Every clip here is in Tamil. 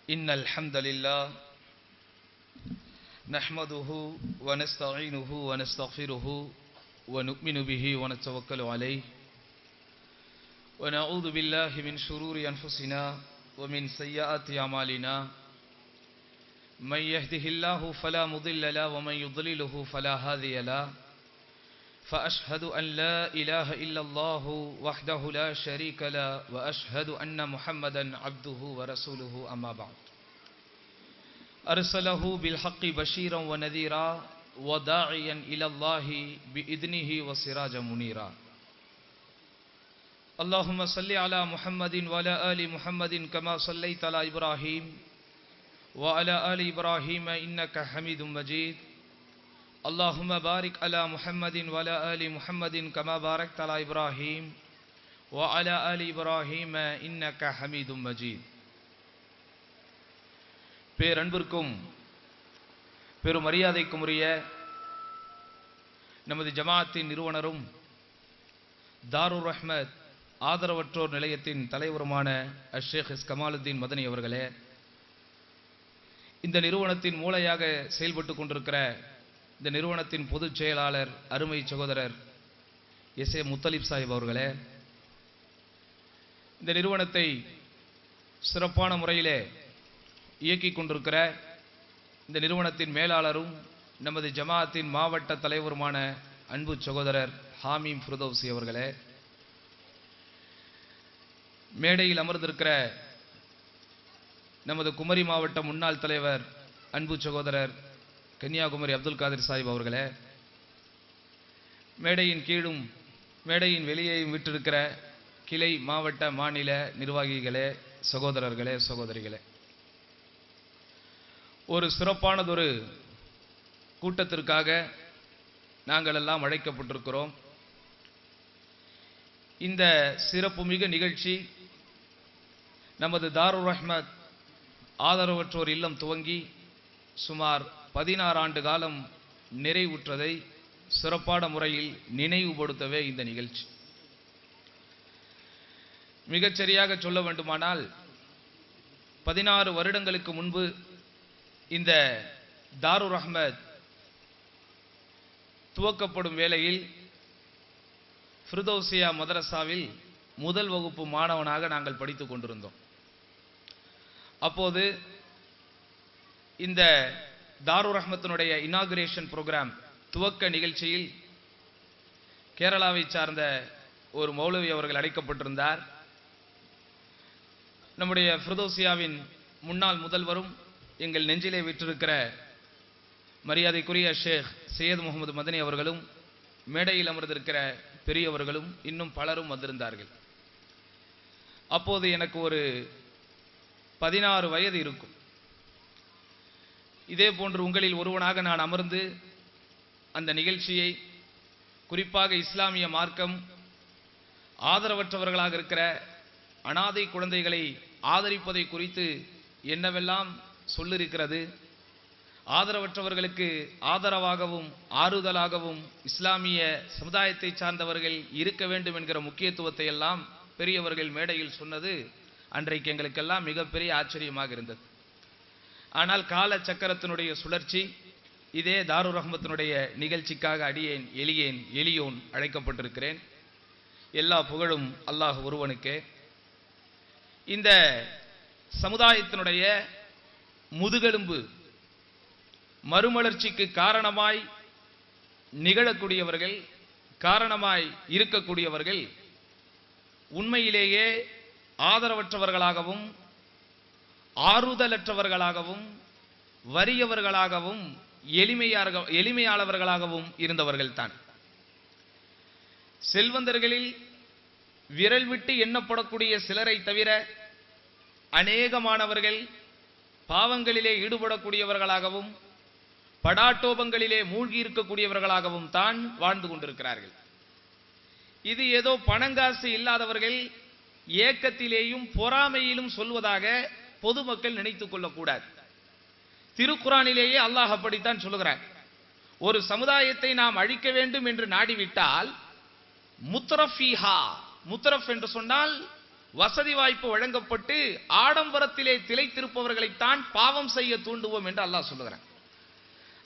إن الحمد لله نحمده ونستعينه ونستغفره ونؤمن به ونتوكل عليه ونعوذ بالله من شرور أنفسنا ومن سيئات أعمالنا من يهده الله فلا مضل له ومن يضلله فلا هادي له فأشهد أن لا إله إلا الله وحده لا شريك له وأشهد أن محمدا عبده ورسوله أما بعد أرسله بالحق بشيرا ونذيرا وداعيا إلى الله بإذنه وسراجا منيرا اللهم صل على محمد وعلى آل محمد كما صليت على إبراهيم وعلى آل إبراهيم إنك حميد مجيد اللهم بارك على محمد وعلى آل محمد كما باركت على إبراهيم وعلى آل إبراهيم إنك حميد مجيد. பேரன்பிற்கும் பெரும் மரியாதைக்கும் உரிய நமது ஜமாஅத்தின் நிறுவனரும் தாருர் ரஹ்மத் ஆதரவற்றோர் நிலையத்தின் தலைவருமான ஷேக் கமாலுத்தீன் மதனி அவர்களே, இந்த நிறுவனத்தின் மூளையாக செயல்பட்டு கொண்டிருக்கிற இந்த நிறுவனத்தின் பொதுச் செயலாளர் அருமை சகோதரர் எஸ் ஏ முத்தலிப் சாஹிப் அவர்களே, இந்த நிறுவனத்தை சிறப்பான முறையிலே இயக்கிக் கொண்டிருக்கிற இந்த நிறுவனத்தின் மேலாளரும் நமது ஜமாஅத்தின் மாவட்ட தலைவருமான அன்பு சகோதரர் ஹாமீம் ஃபிர்தௌசி அவர்களே, மேடையில் அமர்ந்திருக்கிற நமது குமரி மாவட்ட முன்னாள் தலைவர் அன்பு சகோதரர் கன்னியாகுமரி அப்துல் காதிர் சாஹிப் அவர்களே, மேடையின் கீழும் மேடையின் வெளியேயும் விட்டிருக்கிற கிளை மாவட்ட மாநில நிர்வாகிகளே, சகோதரர்களே, சகோதரிகளே, ஒரு சிறப்பானதொரு கூட்டத்திற்காக நாங்கள் எல்லாம் அழைக்கப்பட்டிருக்கிறோம். இந்த சிறப்புமிகு நிகழ்ச்சி நமது தாருர் ரஹ்மத் ஆதரவற்றோர் இல்லம் துவங்கி சுமார் 16 ஆண்டு காலம் நிறைவுற்றதை சிறப்பான முறையில் நினைவுபடுத்தவே இந்த நிகழ்ச்சி. மிகச்சரியாக சொல்ல வேண்டுமானால் 16 வருடங்களுக்கு முன்பு இந்த தாருர் ரஹ்மத் துவக்கப்படும் வேளையில் ஃபிர்தௌசியா மதரசாவில் முதல் வகுப்பு மாணவனாக நாங்கள் படித்துக் கொண்டிருந்தோம். அப்போது இந்த தாருர் ரஹ்மத்தினுடைய இனாகுரேஷன் ப்ரோக்ராம் துவக்க நிகழ்ச்சியில் கேரளாவை சார்ந்த ஒரு மௌலவி அவர்கள் அழைக்கப்பட்டிருந்தார். நம்முடைய ஃபிர்தௌசியாவின் முன்னாள் முதல்வரும் எங்கள் நெஞ்சிலே விற்றிருக்கிற மரியாதைக்குரிய ஷேக் சையத் முகமது மதனி அவர்களும், மேடையில் அமர்ந்திருக்கிற பெரியவர்களும் இன்னும் பலரும் வந்திருந்தார்கள். அப்போது எனக்கு ஒரு 16 வயது இருக்கும். இதே போன்று உங்களில் ஒருவனாக நான் அமர்ந்து அந்த நிகழ்ச்சியை, குறிப்பாக இஸ்லாமிய மார்க்கம் ஆதரவற்றவர்களாக இருக்கிற அனாதை குழந்தைகளை ஆதரிப்பதை குறித்து என்னவெல்லாம் சொல்லிருக்கிறது, ஆதரவற்றவர்களுக்கு ஆதரவாகவும் ஆறுதலாகவும் இஸ்லாமிய சமுதாயத்தை சார்ந்தவர்கள் இருக்க வேண்டும் என்கிற முக்கியத்துவத்தை எல்லாம் பெரியவர்கள் மேடையில் சொன்னது அன்றைக்கு எங்களுக்கெல்லாம் மிகப்பெரிய ஆச்சரியமாக இருந்தது. ஆனால் கால சக்கரத்தினுடைய சுழற்சி, இதே தாருர் ரஹ்மத்தினுடைய நிகழ்ச்சிக்காக எளியோன் அழைக்கப்பட்டிருக்கிறேன். எல்லா புகழும் அல்லாஹ் ஒருவனுக்கே. இந்த சமுதாயத்தினுடைய முதுகெலும்பு மறுமலர்ச்சிக்கு காரணமாய் நிகழக்கூடியவர்கள், காரணமாய் இருக்கக்கூடியவர்கள் உண்மையிலேயே ஆதரவற்றவர்களாகவும் ஆறுதலற்றவர்களாகவும் வறியவர்களாகவும் எளிமையாளவர்களாகவும் இருந்தவர்கள் தான். செல்வந்தர்களில் விரல் விட்டு எண்ணப்படக்கூடிய சிலரை தவிர அநேகமானவர்கள் பாவங்களிலே ஈடுபடக்கூடியவர்களாகவும் படாட்டோபங்களிலே மூழ்கி இருக்கக்கூடியவர்களாகவும் தான் வாழ்ந்து கொண்டிருக்கிறார்கள். இது ஏதோ பணங்காசு இல்லாதவர்கள் ஏக்கத்திலேயும் பொறாமையிலும் சொல்வதாக பொதுமக்கள் நினைத்துக் கொள்ளக்கூடாது. திருக்குரானிலேயே அல்லாஹ் அப்படித்தான் சொல்லுகிறார். ஒரு சமுதாயத்தை நாம் அழிக்க வேண்டும் என்று நாடிவிட்டால் முத்ரஃபீஹா, முத்ரஃப் என்று சொன்னால் வசதி வாய்ப்பு வழங்கப்பட்டு ஆடம்பரத்திலே திளைத்திருப்பவர்களைத்தான் பாவம் செய்ய தூண்டுவோம் என்று அல்லாஹ் சொல்லுகிறான்.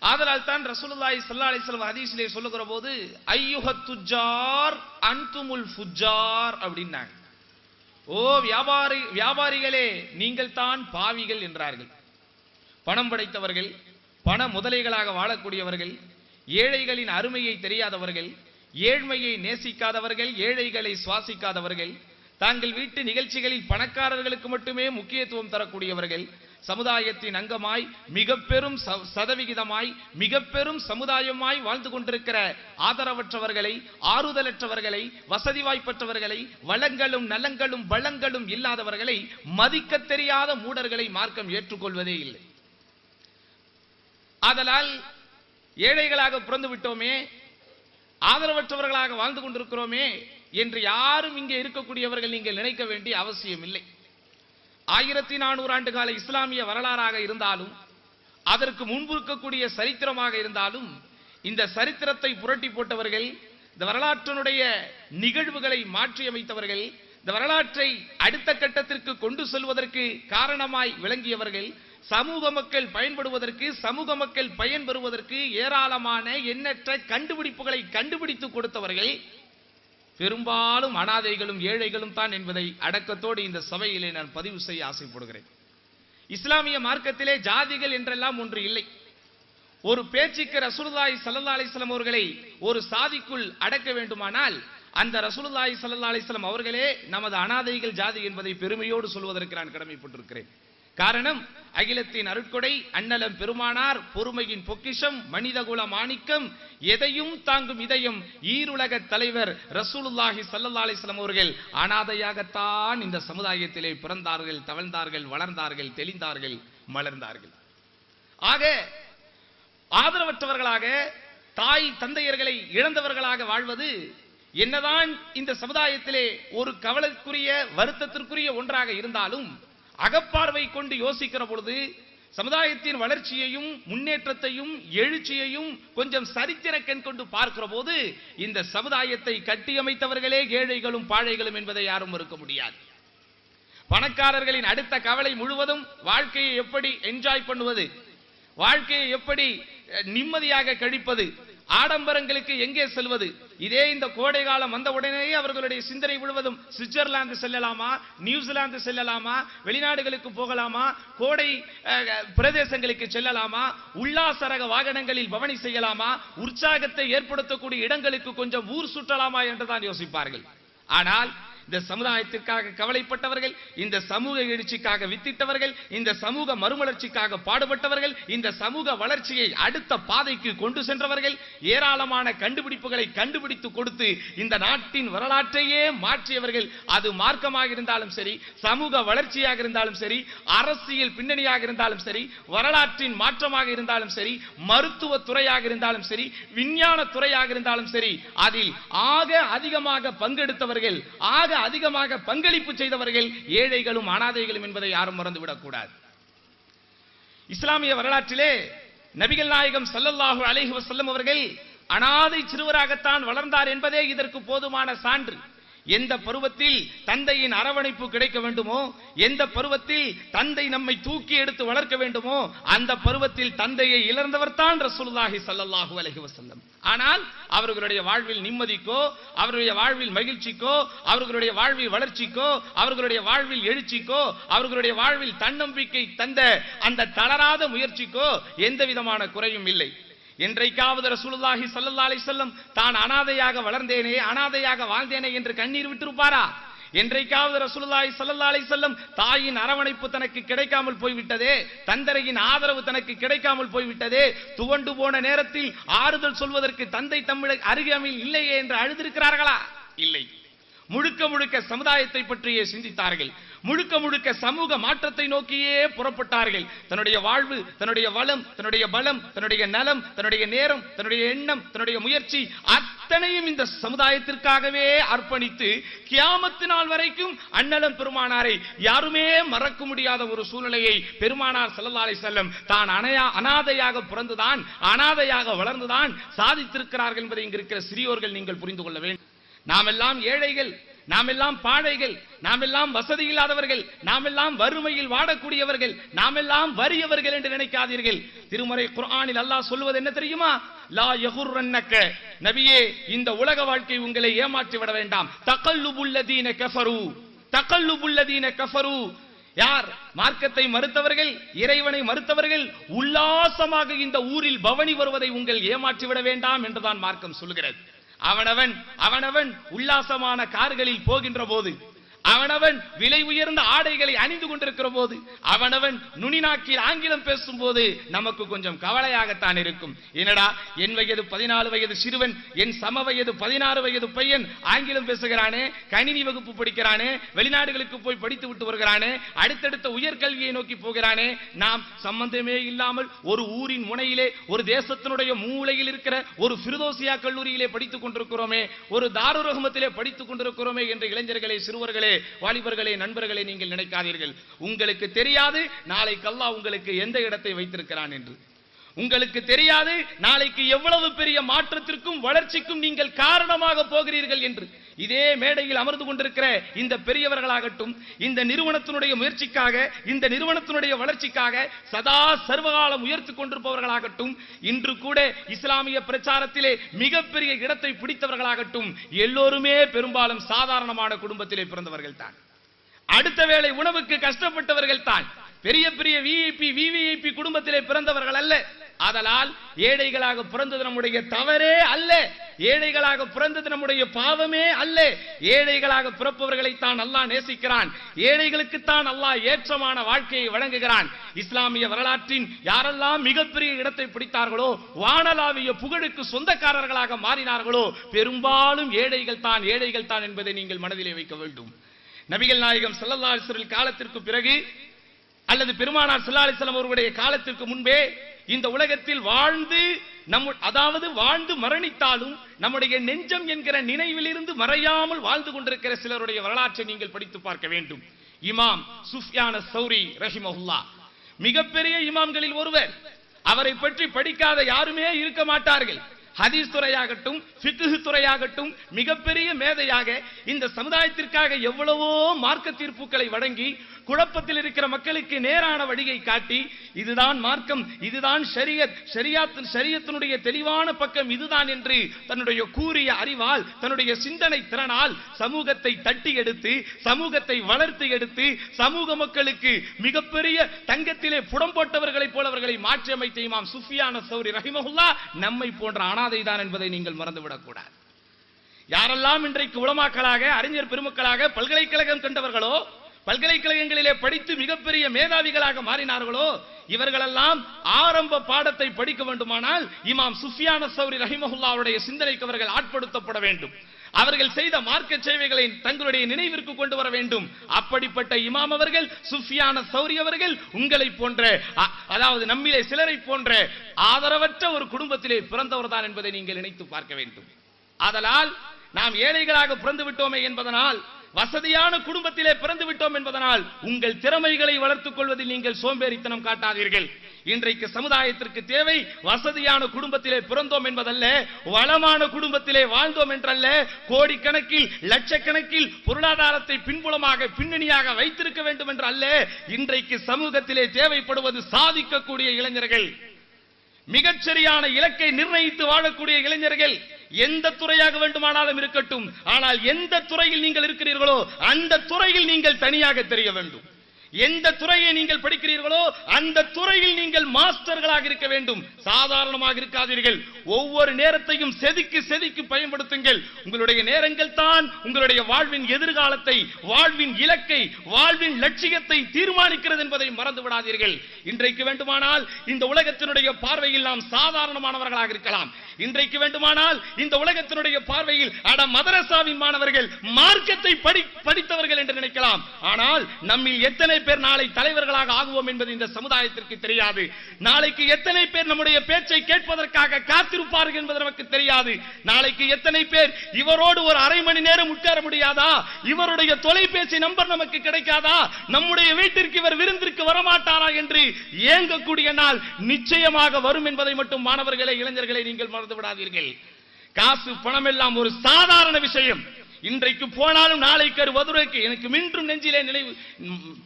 ஆதலால் தான் ரசூலுல்லாஹி ஸல்லல்லாஹு அலைஹி வஸல்லம் ஹதீஸிலே சொல்லுகிற போது ஐயுஹத் துஜார் அன்துமுல் ஃபுஜார் அப்படின்னாங்க. ஓ வியாபாரிகளே, நீங்கள் தான் பாவிகள் என்றார்கள். பணம் படைத்தவர்கள், பண முதலைகளாக வாழக்கூடியவர்கள், ஏழைகளின் அருமையை தெரியாதவர்கள், ஏழ்மையை நேசிக்காதவர்கள், ஏழைகளை சுவாசிக்காதவர்கள், தாங்கள் வீட்டு நிகழ்ச்சிகளில் பணக்காரர்களுக்கு மட்டுமே முக்கியத்துவம் தரக்கூடியவர்கள், சமுதாயத்தின் அங்கமாய் மிக பெரும் சதவிகிதமாய் மிக பெரும் சமுதாயமாய் வாழ்ந்து கொண்டிருக்கிற ஆதரவற்றவர்களை, ஆறுதலற்றவர்களை, வசதி வாய்ப்பற்றவர்களை, வளங்களும் நலங்களும் வளங்களும் இல்லாதவர்களை மதிக்க தெரியாத மூடர்களை மார்க்கம் ஏற்றுக்கொள்வதே இல்லை. ஆதலால் ஏழைகளாக பிறந்து விட்டோமே, ஆதரவற்றவர்களாக வாழ்ந்து கொண்டிருக்கிறோமே என்று யாரும் இங்கே இருக்கக்கூடியவர்கள் நீங்கள் நினைக்க வேண்டிய அவசியம் இல்லை. 1400 ஆண்டு கால இஸ்லாமிய வரலாறாக இருந்தாலும், அதற்கு முன்பு இருக்கக்கூடிய சரித்திரமாக இருந்தாலும், இந்த சரித்திரத்தை புரட்டி போட்டவர்கள், இந்த வரலாற்றினுடைய நிகழ்வுகளை மாற்றி அமைத்தவர்கள், இந்த வரலாற்றை அடுத்த கட்டத்திற்கு கொண்டு செல்வதற்கு காரணமாய் விளங்கியவர்கள், சமூக மக்கள் பயன்படுவதற்கு, சமூக மக்கள் பயன்பெறுவதற்கு ஏராளமான எண்ணற்ற கண்டுபிடிப்புகளை கண்டுபிடித்து கொடுத்தவர்கள் பெரும்பாலும் அனாதைகளும் ஏழைகளும் தான் என்பதை அடக்கத்தோடு இந்த சபையிலே நான் பதிவு செய்ய ஆசைப்படுகிறேன். இஸ்லாமிய மார்க்கத்திலே ஜாதிகள் என்றெல்லாம் ஒன்று இல்லை. ஒரு பேச்சுக்கு ரசூலுல்லாஹி ஸல்லல்லாஹு அலைஹி வஸல்லம் அவர்களை ஒரு சாதிக்குள் அடக்க வேண்டுமானால் அந்த ரசூலுல்லாஹி ஸல்லல்லாஹு அலைஹி வஸல்லம் அவர்களே நமது அனாதைகள் ஜாதி என்பதை பெருமையோடு சொல்வதற்கு நான் கடமைப்பட்டிருக்கிறேன். காரணம், அகிலத்தின் அருட்கொடை அண்ணலம் பெருமானார், பொறுமையின் பொக்கிஷம், மனிதகுல மாணிக்கம், எதையும் தாங்கும் இதயம், ஈருலக தலைவர் ரசூலுல்லாஹி ஸல்லல்லாஹு அலைஹி வஸல்லம் அவர்கள் அனாதையாகத்தான் இந்த சமுதாயத்திலே பிறந்தார்கள், தவழ்ந்தார்கள், வளர்ந்தார்கள், தெளிந்தார்கள், மலர்ந்தார்கள். ஆக ஆதரவற்றவர்களாக, தாய் தந்தையர்களை இழந்தவர்களாக வாழ்வது என்னதான் இந்த சமுதாயத்திலே ஒரு கவலைக்குரிய வருத்தத்திற்குரிய ஒன்றாக இருந்தாலும், அகப்பார்வை கொண்டு யோசிக்கிற பொழுது சமுதாயத்தின் வளர்ச்சியையும் முன்னேற்றத்தையும் எழுச்சியையும் கொஞ்சம் சரித்திர கண் கொண்டு பார்க்கிற போது இந்த சமுதாயத்தை கட்டியமைத்தவர்களே ஏழைகளும் பாழைகளும் என்பதை யாரும் மறுக்க முடியாது. பணக்காரர்களின் அடுத்த கவலை முழுவதும் வாழ்க்கையை எப்படி என்ஜாய் பண்ணுவது, வாழ்க்கையை எப்படி நிம்மதியாக கழிப்பது, ஆடம்பரங்களுக்கு எங்கே செல்வது. இதே இந்த கோடை காலம் வந்த உடனே அவர்களுடைய சிந்தனை முழுவதும் சுவிட்சர்லாந்து செல்லலாமா, நியூசிலாந்து செல்லலாமா, வெளிநாடுகளுக்கு போகலாமா, கோடை பிரதேசங்களுக்கு செல்லலாமா, உல்லாசரக வாகனங்களில் பவனி செய்யலாமா, உற்சாகத்தை ஏற்படுத்தக்கூடிய இடங்களுக்கு கொஞ்சம் ஊர் சுற்றலாமா என்றுதான் யோசிப்பார்கள். ஆனால் இந்த சமுதாயத்திற்காக கவலைப்பட்டவர்கள், இந்த சமூக எழுச்சிக்காக வித்திட்டவர்கள், இந்த சமூக மறுமலர்ச்சிக்காக பாடுபட்டவர்கள், இந்த சமூக வளர்ச்சியை அடுத்த பாதைக்கு கொண்டு சென்றவர்கள், ஏராளமான கண்டுபிடிப்புகளை கண்டுபிடித்து கொடுத்து இந்த நாட்டின் வரலாற்றையே மாற்றியவர்கள். அது மார்க்கமாக இருந்தாலும் சரி, சமூக வளர்ச்சியாக இருந்தாலும் சரி, அரசியல் பின்னணியாக இருந்தாலும் சரி, வரலாற்றின் மாற்றமாக இருந்தாலும் சரி, மருத்துவ துறையாக இருந்தாலும் சரி, விஞ்ஞான துறையாக இருந்தாலும் சரி, அதில் ஆக அதிகமாக பங்கெடுத்தவர்கள், ஆக அதிகமாக பங்களிப்பு செய்தவர்கள் ஏழைகளும் அனாதைகளும் என்பதை யாரும் மறந்துவிடக் கூடாது. இஸ்லாமிய வரலாற்றிலே நபிகள் நாயகம் ஸல்லல்லாஹு அலைஹி வஸல்லம் அவர்கள் அனாதை சிறுவராகத்தான் வளர்ந்தார் என்பதே இதற்கு போதுமான சான்று. எந்த பருவத்தில் தந்தையின் அரவணைப்பு கிடைக்க வேண்டுமோ, எந்த பருவத்தில் தந்தை நம்மை தூக்கி எடுத்து வளர்க்க வேண்டுமோ, அந்த பருவத்தில் தந்தையை இழந்தவர் தான் ரசூலுல்லாஹி ஸல்லல்லாஹு அலைஹி வஸல்லம். ஆனால் அவர்களுடைய வாழ்வில் நிம்மதிக்கோ, அவர்களுடைய வாழ்வில் மகிழ்ச்சிக்கோ, அவர்களுடைய வாழ்வில் வளர்ச்சிக்கோ, அவர்களுடைய வாழ்வில் எழுச்சிக்கோ, அவர்களுடைய வாழ்வில் தன்னம்பிக்கை தந்த அந்த தளராத முயற்சிக்கோ எந்த விதமான குறையும் இல்லை. என்றைக்காவது ரசூலுல்லாஹி ஸல்லல்லாஹு அலைஹி வஸல்லம் தான் அனாதையாக வளர்ந்தேனே, அனாதையாக வாழ்ந்தேனே என்று கண்ணீர் விட்டிருப்பாரா? என்றைக்காவது ரசூலுல்லாஹி ஸல்லல்லாஹு அலைஹி வஸல்லம் தாயின் அரவணைப்பு தனக்கு கிடைக்காமல் போய்விட்டதே, தந்தையின் ஆதரவு தனக்கு கிடைக்காமல் போய்விட்டதே, துவண்டு போன நேரத்தில் ஆறுதல் சொல்வதற்கு தந்தை தம்மிட அருகாமையில் இல்லையே என்று அழுதிருக்கிறார்களா? இல்லை. முழுக்க முழுக்க சமுதாயத்தை பற்றியே சிந்தித்தார்கள். முழுக்க முழுக்க சமூக மாற்றத்தை நோக்கியே புறப்பட்டார்கள். தன்னுடைய வாழ்வு, தன்னுடைய வளம், தன்னுடைய பலம், தன்னுடைய நலம், தன்னுடைய நேரம், தன்னுடைய எண்ணம், தன்னுடைய முயற்சி அத்தனையும் இந்த சமுதாயத்திற்காகவே அர்ப்பணித்து கியாமத்து நாள் வரைக்கும் அண்ணலம் பெருமானாரை யாருமே மறக்க முடியாத ஒரு சூழ்நிலையை பெருமானார் ஸல்லல்லாஹு அலைஹி வஸல்லம் தான் அனாதையாக பிறந்துதான், அனாதையாக வளர்ந்துதான் சாதித்திருக்கிறார்கள் என்பதை இங்கு இருக்கிற சிறியோர்கள் நீங்கள் புரிந்து கொள்ள வேண்டும். நாம் எல்லாம் ஏழைகள், நாம் எல்லாம் பாழைகள், நாம் எல்லாம் வசதி இல்லாதவர்கள், நாம் எல்லாம் வறுமையில் வாடக்கூடியவர்கள், நாம் எல்லாம் வறியவர்கள் என்று நினைக்காதீர்கள். திருமறை குர்ஆனில் அல்லாஹ் சொல்வது என்ன தெரியுமா? லா யகுர்ரன்னக, நபியே இந்த உலக வாழ்க்கை உங்களை ஏமாற்றி விட வேண்டாம். தகல்லுபுல்லதீன கஃபரு, தகல்லுபுல்லதீன கஃபரு, யார் மார்க்கத்தை மறுத்தவர்கள், இறைவனை மறுத்தவர்கள் உல்லாசமாக இந்த ஊரில் பவனி வருவதை உங்கள் ஏமாற்றி விட வேண்டாம் என்றுதான் மார்க்கம் சொல்கிறது. அவனவன் உல்லாசமான கார்களில் போகின்ற போது, அவனவன் விலை உயர்ந்த ஆடைகளை அணிந்து கொண்டிருக்கிற போது, அவனவன் நுனிநாக்கில் ஆங்கிலம் பேசும் போது நமக்கு கொஞ்சம் கவலையாகத்தான் இருக்கும். என்னடா, என் வயது 14 வயது சிறுவன், என் சம வயது 16 வயது பையன் ஆங்கிலம் பேசுகிறானே, கணினி வகுப்பு படிக்கிறானே, வெளிநாடுகளுக்கு போய் படித்து விட்டு வருகிறானே, அடுத்தடுத்த உயர்கல்வியை நோக்கி போகிறானே, நாம் சம்பந்தமே இல்லாமல் ஒரு ஊரின் முனையிலே, ஒரு தேசத்தினுடைய மூலையில் இருக்கிற ஒரு ஃபிர்தௌசியா கல்லூரியிலே படித்துக் கொண்டிருக்கிறோமே, ஒரு தாருர் ரஹ்மத்திலே படித்துக் கொண்டிருக்கிறோமே என்று இளைஞர்களே, சிறுவர்களே, வாலிபர்களே, நண்பர்களே, நீங்கள் நினைக்காதீர்கள். உங்களுக்கு தெரியாது நாளைக்கு அல்லாஹ் உங்களுக்கு எந்த இடத்தை வைத்திருக்கிறான் என்று. உங்களுக்கு தெரியாது நாளைக்கு எவ்வளவு பெரிய மாற்றத்திற்கும் வளர்ச்சிக்கும் நீங்கள் காரணமாக போகிறீர்கள் என்று. இதே மேடையில் அமர்ந்து கொண்டிருக்கிற இந்த பெரியவர்களாகட்டும், இந்த நிறுவனத்தினுடைய முயற்சிக்காக, இந்த நிறுவனத்தினுடைய வளர்ச்சிக்காக சதா சர்வகாலம் உயர்த்தி கொண்டிருப்பவர்களாகட்டும், இன்று கூட இஸ்லாமிய பிரச்சாரத்திலே மிகப்பெரிய இடத்தை பிடித்தவர்களாகட்டும், எல்லோருமே பெரும்பாலும் சாதாரணமான குடும்பத்திலே பிறந்தவர்கள் தான். அடுத்த வேளை உணவுக்கு கஷ்டப்பட்டவர்கள் தான். பெரிய பெரிய விவிஐபி குடும்பத்திலே பிறந்தவர்கள் அல்ல. ஆதலால் ஏழைகளாக பிறந்தது நம்முடைய தவறே அல்ல, ஏழைகளாக பிறந்தது நம்முடைய பாவமே அல்ல. ஏழைகளாக பிறப்பவர்களை தான் அல்லாஹ் நேசிக்கிறான், ஏழைகளுக்கு தான் அல்லாஹ் ஏற்றமான வாழ்க்கையை வழங்குகிறான். இஸ்லாமிய வரலாற்றின் யாரெல்லாம் மிகப்பெரிய இடத்தை பிடித்தார்களோ, வானளாவிய புகழுக்கு சொந்தக்காரர்களாக மாறினார்களோ, பெரும்பாலும் ஏழைகள் தான் என்பதை நீங்கள் மனதிலே வைக்க வேண்டும். நபிகள் நாயகம் ஸல்லல்லாஹு அலைஹி வஸல்லம் காலத்திற்கு பிறகு அல்லது பெருமானார் ஸல்லல்லாஹு அலைஹி வஸல்லம் அவர்களுடைய காலத்திற்கு முன்பே இந்த உலகத்தில் வாழ்ந்து மரணித்தாலும் நம்முடைய நெஞ்சம் என்கிற நினைவிலிருந்து மறையாமல் வாழ்ந்து கொண்டிருக்கிற சிலருடைய வரலாற்றை நீங்கள் படித்து பார்க்க வேண்டும். இமாம் சுஃப்யான் அஸ்-ஸௌரி ரஹிமஹுல்லாஹ் மிகப்பெரிய இமாம்களில் ஒருவர். அவரை பற்றி படிக்காத யாருமே இருக்க மாட்டார்கள். ஹதீஸ் துறையாகட்டும், ஃபிக்ஹ் துறையாகட்டும், மிகப்பெரிய மேதையாக இந்த சமுதாயத்திற்காக எவ்வளவோ மார்க்க தீர்ப்புகளை வழங்கி குழப்பத்தில் இருக்கிற மக்களுக்கு நேரான வழியை காட்டி, இதுதான் மார்க்கம், இதுதான் ஷரியத்தினுடைய தெளிவான பக்கம் இதுதான் என்று தன்னுடைய கூறிய அறிவால், தன்னுடைய சிந்தனை திறனால் சமூகத்தை தட்டி எடுத்து, சமூகத்தை வளர்த்து எடுத்து, சமூக மக்களுக்கு மிகப்பெரிய தங்கத்திலே புடம் போட்டவர்களைப் போல அவர்களை மாற்றி அமைத்த இமாம் சுஃப்யான் அஸ்-ஸௌரி ரஹிமஹுல்லாஹ் நம்மை போன்ற அனாதை தான் என்பதை நீங்கள் மறந்துவிடக் கூடாது. யாரெல்லாம் இன்றைக்கு உலமாக்களாக, அறிஞர் பெருமக்களாக பல்கலைக்கழகம் கண்டவர்களோ, பல்கலைக்கழகங்களிலே படித்து மிகப்பெரிய மேதாவிகளாக மாறினார்களோ, இவர்களெல்லாம் ஆரம்ப பாடத்தை படிக்க வேண்டுமானால் இமாம் சுஃப்யான் அஸ்-ஸௌரி ரஹிமஹுல்லாஹ்வுடைய சிந்தனைக்கு அவர்கள் ஆட்படுத்தப்பட வேண்டும். அவர்கள் செய்த மார்க்க சேவைகளை தங்களுடைய நினைவிற்கு கொண்டு வர வேண்டும். அப்படிப்பட்ட இமாம் அவர்கள், சுஃப்யான் அஸ்-ஸௌரி அவர்கள், உங்களை போன்ற, அதாவது நம்மிலே சிலரை போன்ற ஆதரவற்ற ஒரு குடும்பத்திலே பிறந்தவர் தான் என்பதை நீங்கள் நினைத்து பார்க்க வேண்டும். ஆதலால் நாம் ஏழைகளாக பிறந்து விட்டோமே என்பதனால், வசதியான குடும்பத்திலே பிறந்து விட்டோம் என்பதனால் உங்கள் திறமைகளை வளர்த்துக் கொள்வதில் நீங்கள் சோம்பேறித்தனம் காட்டாதீர்கள். இன்றைக்கு சமுதாயத்திற்கு தேவை வசதியான குடும்பத்திலே பிறந்தோம் என்பதல்ல, வளமான குடும்பத்திலே வாழ்ந்தோம் என்றல்ல, கோடிக்கணக்கில் லட்சக்கணக்கில் பொருளாதாரத்தை பின்புலமாக பின்னணியாக வைத்திருக்க வேண்டும் என்று அல்ல. இன்றைக்கு சமூகத்திலே தேவைப்படுவது சாதிக்கக்கூடிய இளைஞர்கள், மிகச்சரியான இலக்கை நிர்ணயித்து வாழக்கூடிய இளைஞர்கள். எந்த துறையாக வேண்டுமானாலும் இருக்கட்டும், ஆனால் எந்த துறையில் நீங்கள் இருக்கிறீர்களோ அந்த துறையில் நீங்கள் தனியாக தெரிய வேண்டும். எந்த துறையை நீங்கள் படிக்கிறீர்களோ அந்த துறையில் நீங்கள் மாஸ்டர்களாக இருக்க வேண்டும். சாதாரணமாக இருக்காதீர்கள். ஒவ்வொரு நேரத்தையும் செதுக்கி பயன்படுத்துங்கள். உங்களுடைய நேரங்கள் தான் உங்களுடைய வாழ்வின் எதிர்காலத்தை, வாழ்வின் இலக்கை, வாழ்வின் லட்சியத்தை தீர்மானிக்கிறது என்பதை மறந்து விடாதீர்கள். இன்றைக்கு வேண்டுமானால் இந்த உலகத்தினுடைய பார்வையில் நாம் சாதாரணமானவர்களாக இருக்கலாம். இன்றைக்கு வேண்டுமானால் இந்த உலகத்தினுடைய பார்வையில் மதரசாவின் மாணவர்கள் மார்க்கத்தை படித்தவர்கள் என்று நினைக்கலாம். ஆனால் நம்மில் எத்தனை பேர் நாளை தலைவர்களாக ஆகுவோம் என்பது இந்த சமுதாயத்திற்கு தெரியாது. நாளைக்கு எத்தனை பேர் நம்முடைய பேச்சை கேட்பதற்காக காத்திருப்பார்கள் என்பது நமக்கு தெரியாது. நாளைக்கு எத்தனை பேர் இவரோடு ஒரு அரை மணி நேரம் உட்கார முடியாதா, இவருடைய தொலைபேசி நம்பர் நமக்கு கிடைக்காதா, நம்முடைய வீட்டிற்கு இவர் விருந்திற்கு வரமாட்டாரா என்று ஏங்கக்கூடிய நாள் நிச்சயமாக வரும் என்பதை மட்டும் மாணவர்களே, இளைஞர்களை நீங்கள் மறந்து விடாதீர்கள். காசு பணம் எல்லாம் ஒரு சாதாரண விஷயம். இன்றைக்கு போனாலும் நாளைக்கு வருவதற்கு எனக்கு மீண்டும் நெஞ்சிலே நினைவு,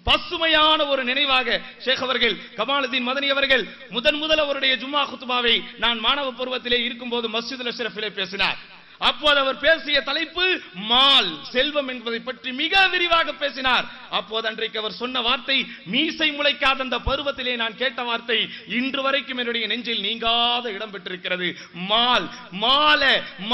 பசுமையான ஒரு நினைவாக ஷேக் அவர்கள் கமாலுதீன் மதனி அவர்கள் முதல் அவருடைய ஜும்மா குத்பாவை நான் மாணவ பருவத்திலே இருக்கும்போது மஸ்ஜிதுல் அஷ்ரஃபிலே பேசினார். அப்போது அவர் பேசிய தலைப்பு மால், செல்வம் என்பதை பற்றி மிக விரிவாக பேசினார். அப்போது அன்றைக்கு அவர் சொன்ன வார்த்தை, மீசை முளைக்காத அந்த பருவத்திலே நான் கேட்ட வார்த்தை இன்று வரைக்கும் என்னுடைய நெஞ்சில் நீங்காத இடம் பெற்றிருக்கிறது. மால்,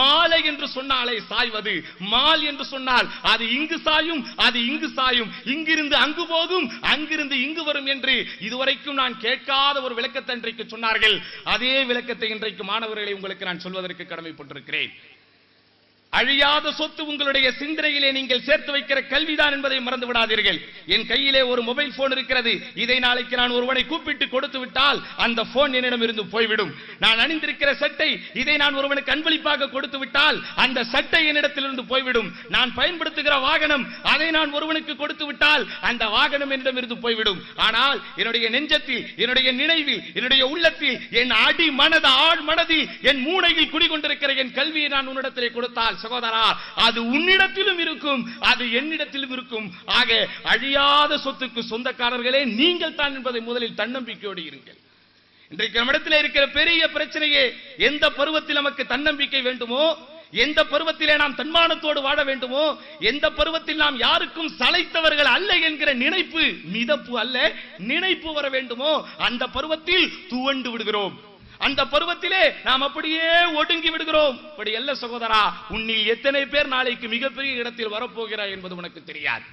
மாலை என்று சொன்னாலே சாய்வது, மால் என்று சொன்னால் அது இங்கு சாயும், அது இங்கு சாயும், இங்கிருந்து அங்கு போகும், அங்கிருந்து இங்கு வரும் என்று இதுவரைக்கும் நான் கேட்காத ஒரு விளக்கத்தை அன்றைக்கு சொன்னார்கள். அதே விளக்கத்தை இன்றைக்கு மாணவர்களை உங்களுக்கு நான் சொல்வதற்கு கடமைப்பட்டிருக்கிறேன். அழியாத சொத்து உங்களுடைய சிந்தனையிலே நீங்கள் சேர்த்து வைக்கிற கல்விதான் என்பதை மறந்து விடாதீர்கள். என் கையிலே ஒரு மொபைல் போன் இருக்கிறது. இதை நாளைக்கு நான் ஒருவனை கூப்பிட்டு கொடுத்து விட்டால் அந்த போன் என்னிடம் இருந்து போய்விடும். நான் அணிந்திருக்கிற சட்டை, இதை நான் ஒருவனுக்கு அன்பளிப்பாக கொடுத்து விட்டால் அந்த சட்டை என்னிடத்திலிருந்து போய்விடும். நான் பயன்படுத்துகிற வாகனம், அதை நான் ஒருவனுக்கு கொடுத்து விட்டால் அந்த வாகனம் என்னிடம் இருந்து போய்விடும். ஆனால் என்னுடைய நெஞ்சத்தில், என்னுடைய நினைவில், என்னுடைய உள்ளத்தில், என் அடி மனது ஆழ் மனதில், என் மூளையில் குடிகொண்டிருக்கிற என் கல்வியை நான் உன்னிடத்திலே கொடுத்தால் சகோதரா, அது உன்னிடத்திலும் இருக்கும், அது என்னிடத்திலும் இருக்கும். ஆக அழியாத சொத்துக்கு சொந்தக்காரர்களே நீங்கள் தான் என்பதை முதலில் தன்னம்பிக்கையோடு இருங்கள். இன்றைக்கு நம்மிடத்தில் இருக்கிற பெரிய பிரச்சனையே, எந்த பருவத்தில் நமக்கு தன்னம்பிக்கை வேண்டுமோ, எந்த பருவத்திலே நாம் தன்மானத்தோடு வாழ வேண்டுமோ, எந்த பருவத்தில் நாம் யாருக்கும் சளைத்தவர்கள் அல்ல என்கிற நினைப்பு, மிதப்பு அல்ல நினைப்பு வர வேண்டுமோ, அந்த பருவத்தில் துவண்டு விடுகிறோம். அந்த பருவத்திலே நாம் அப்படியே ஒடுங்கி விடுகிறோம். அப்படி அல்ல சகோதரா, உன்னில் எத்தனை பேர் நாளைக்கு மிகப்பெரிய இடத்தில் வரப்போகிறாய் என்பது உனக்கு தெரியாது.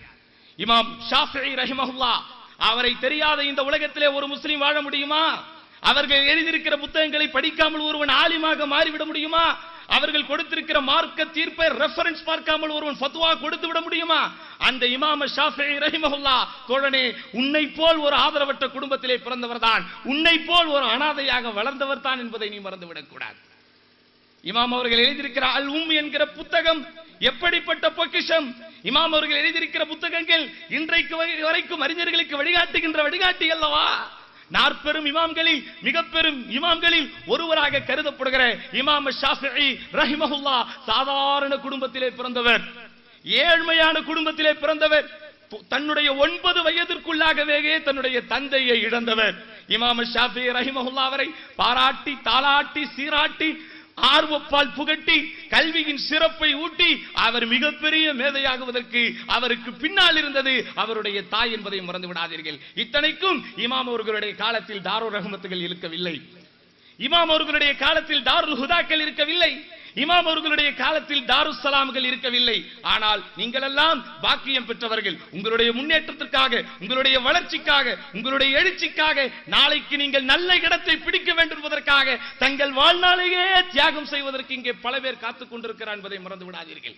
இமாம் ஷாஃபிஈ ரஹிமஹுல்லாஹ், அவரை தெரியாத இந்த உலகத்திலே ஒரு முஸ்லிம் வாழ முடியுமா? அவர்கள் எழுதியிருக்கிற புத்தகங்களை படிக்காமல் ஒருவன் ஆலிமாக மாறிவிட முடியுமா? அவர்கள் கொடுத்திருக்கிற மார்க்க தீர்ப்பை ரெஃபரன்ஸ் பார்க்காமல் ஒருவன் ஃபத்வா கொடுத்து விட முடியுமா? அந்த இமாம் ஷாஃபிஈ ரஹிமஹுல்லாஹ், தோழனே, உன்னை போல் ஒரு ஆதரவற்ற குடும்பத்திலே பிறந்தவர் தான், உன்னை போல் ஒரு அனாதையாக வளர்ந்தவர் தான் என்பதை நீ மறந்துவிடக் கூடாது. இமாம் அவர்கள் எழுதியிருக்கிற அல் என்கிற புத்தகம் எப்படிப்பட்ட பொக்கிஷம்! இமாம் அவர்கள் எழுதியிருக்கிற புத்தகங்கள் இன்றைக்கு வரைக்கும் அறிஞர்களுக்கு வழிகாட்டுகின்ற வழிகாட்டி அல்லவா? நாற்பெரும் இமாம்களில் மிக பெரும் இமாம்களில் ஒருவராக கருதப்படுகிற இமாம் ஷாஃபிஈ ரஹிமஹுல்லாஹ் சாதாரண குடும்பத்திலே பிறந்தவர், ஏழ்மையான குடும்பத்திலே பிறந்தவர். தன்னுடைய 9 வயதிற்குள்ளாகவே தன்னுடைய தந்தையை இழந்தவர். இமாம் ஷாஃபிஈ ரஹிமஹுல்லாஹ் அவரை பாராட்டி, தாளாட்டி, சீராட்டி, ஆர்வப்பால் புகட்டி, கல்வியின் சிறப்பை ஊட்டி, அவர் மிகப்பெரிய மேதையாகுவதற்கு அவருக்கு பின்னால் இருந்தது அவருடைய தாய் என்பதை மறந்து விடாதீர்கள். இத்தனைக்கும் இமாம் அவர்களுடைய காலத்தில் தாருல் ரஹ்மத்துகள் இருக்கவில்லை, இமாம் அவர்களுடைய காலத்தில் தாருல் ஹுதாக்கள் இருக்கவில்லை, இமாம் அவர்களுடைய காலத்தில் தாருஸ் சலாம்கள் இருக்கவில்லை. ஆனால் நீங்கள் எல்லாம் பாக்கியம் பெற்றவர்கள். உங்களுடைய முன்னேற்றத்திற்காக, உங்களுடைய வளர்ச்சிக்காக, உங்களுடைய எழுச்சிக்காக, நாளைக்கு நீங்கள் நல்ல இடத்தை பிடிக்க வேண்டும் என்பதற்காக தங்கள் வாழ்நாளையே தியாகம் செய்வதற்கு இங்கே பல பேர் காத்துக் கொண்டிருக்கிறார் என்பதை மறந்து விடாதீர்கள்.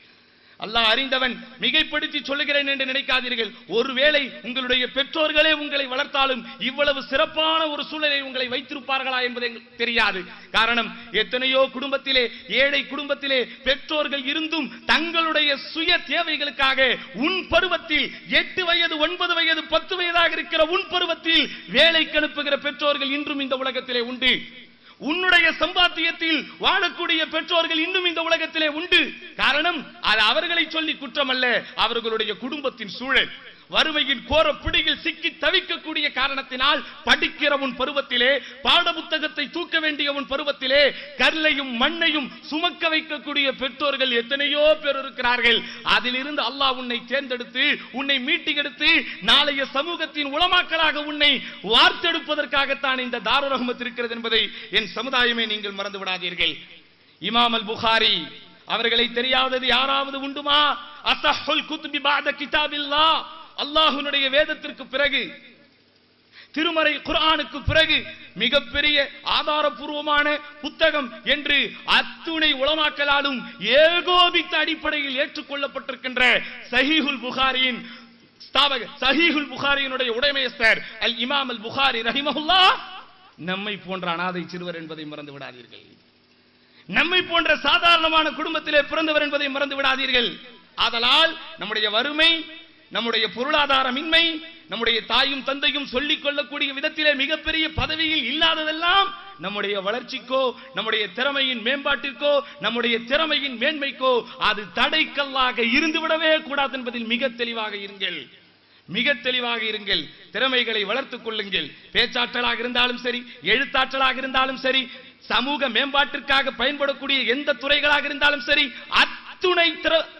அல்லாஹ் அறிந்தவன், மிகைப்படுத்தி சொல்லுகிறேன் என்று நினைக்காதீர்கள். ஒருவேளை உங்களுடைய பெற்றோர்களே உங்களை வளர்த்தாலும் இவ்வளவு சிறப்பான ஒரு சூழலை உங்களை வைத்திருப்பார்களா என்பது தெரியாது. காரணம், எத்தனையோ குடும்பத்திலே, ஏழை குடும்பத்திலே பெற்றோர்கள் இருந்தும் தங்களுடைய சுய தேவைகளுக்காக உன் பருவத்தில் 8 வயது 9 வயது 10 வயதாக இருக்கிற உன் பருவத்தில் வேலைக்கு அனுப்புகிற பெற்றோர்கள் இன்றும் இந்த உலகத்திலே உண்டு. உன்னுடைய சம்பாத்தியத்தில் வாழக்கூடிய பெற்றோர்கள் இன்னும் இந்த உலகத்திலே உண்டு. காரணம், அது அவர்களை சொல்லி குற்றம் அல்ல, அவர்களுடைய குடும்பத்தின் சூழல். வறுமையின் கோர பிடியில் சிக்கி தவிக்கக்கூடிய காரணத்தினால் படிக்கிற உன் பருவத்திலே, பாட புத்தகத்தை தூக்க வேண்டிய உன் பருவத்திலே கல்லையும் மண்ணையும் சுமக்க வைக்கக்கூடிய பெற்றோர்கள் எத்தனையோ பேர் இருக்கிறார்கள். அதிலிருந்து அல்லாஹ் உன்னை தேர்ந்தெடுத்து, உன்னை மீட்டி எடுத்து, நாளைய சமூகத்தின் உலமாக்களாக உன்னை வார்த்தெடுப்பதற்காகத்தான் இந்த தாருல் ரஹ்மத் இருக்கிறது என்பதை என் சமுதாயமே நீங்கள் மறந்து விடாதீர்கள். இமாம் அல் புகாரி அவர்களை தெரியாதது யாராவது உண்டுமா? அஸஹுல் குத்பி பஅத கிதாபில்லாஹ், அல்லாஹ்வுடைய வேதத்திற்கு பிறகு, திருமறை குர்ஆனுக்கு பிறகு மிகப்பெரிய ஆதாரபூர்வமான புத்தகம் என்று அத்துணை உலமாக்களாலும் ஏகோபித்த அடிப்படையில் ஏற்றுக்கொள்ளப்பட்டிருக்கின்ற சஹீஹுல் புகாரியின் ஸ்தாபகர், சஹீஹுல் புகாரியினுடைய உடைமையஸ்தர் அல் இமாம் அல் புகாரி ரஹிமஹுல்லாஹ் நம்மை போன்ற அனாதை சிறுவர் என்பதை மறந்து விடாதீர்கள். நம்மை போன்ற சாதாரணமான குடும்பத்திலே பிறந்தவர் என்பதை மறந்து விடாதீர்கள். ஆதலால் நம்முடைய வறுமை, நம்முடைய பொருளாதாரமின்மை, நம்முடைய தாயும் தந்தையும் சொல்லிக் கொள்ளக்கூடிய விதத்திலே மிகப்பெரிய பதவியில் இல்லாததெல்லாம் நம்முடைய வளர்ச்சிக்கோ, நம்முடைய திறமையின் மேம்பாட்டிற்கோ, நம்முடைய திறமையின் மேன்மைக்கோ அது தடைக்கல்லாக இருந்து விடவே கூடாது என்பதில் மிக தெளிவாக இருங்கள். மிக தெளிவாக இருங்கள். திறமைகளை வளர்த்துக் கொள்ளுங்கள். பேச்சாற்றலாக இருந்தாலும் சரி, எழுத்தாற்றலாக இருந்தாலும் சரி, சமூக மேம்பாட்டிற்காக பயன்படக்கூடிய எந்த துறைகளாக இருந்தாலும் சரி, அத்துணை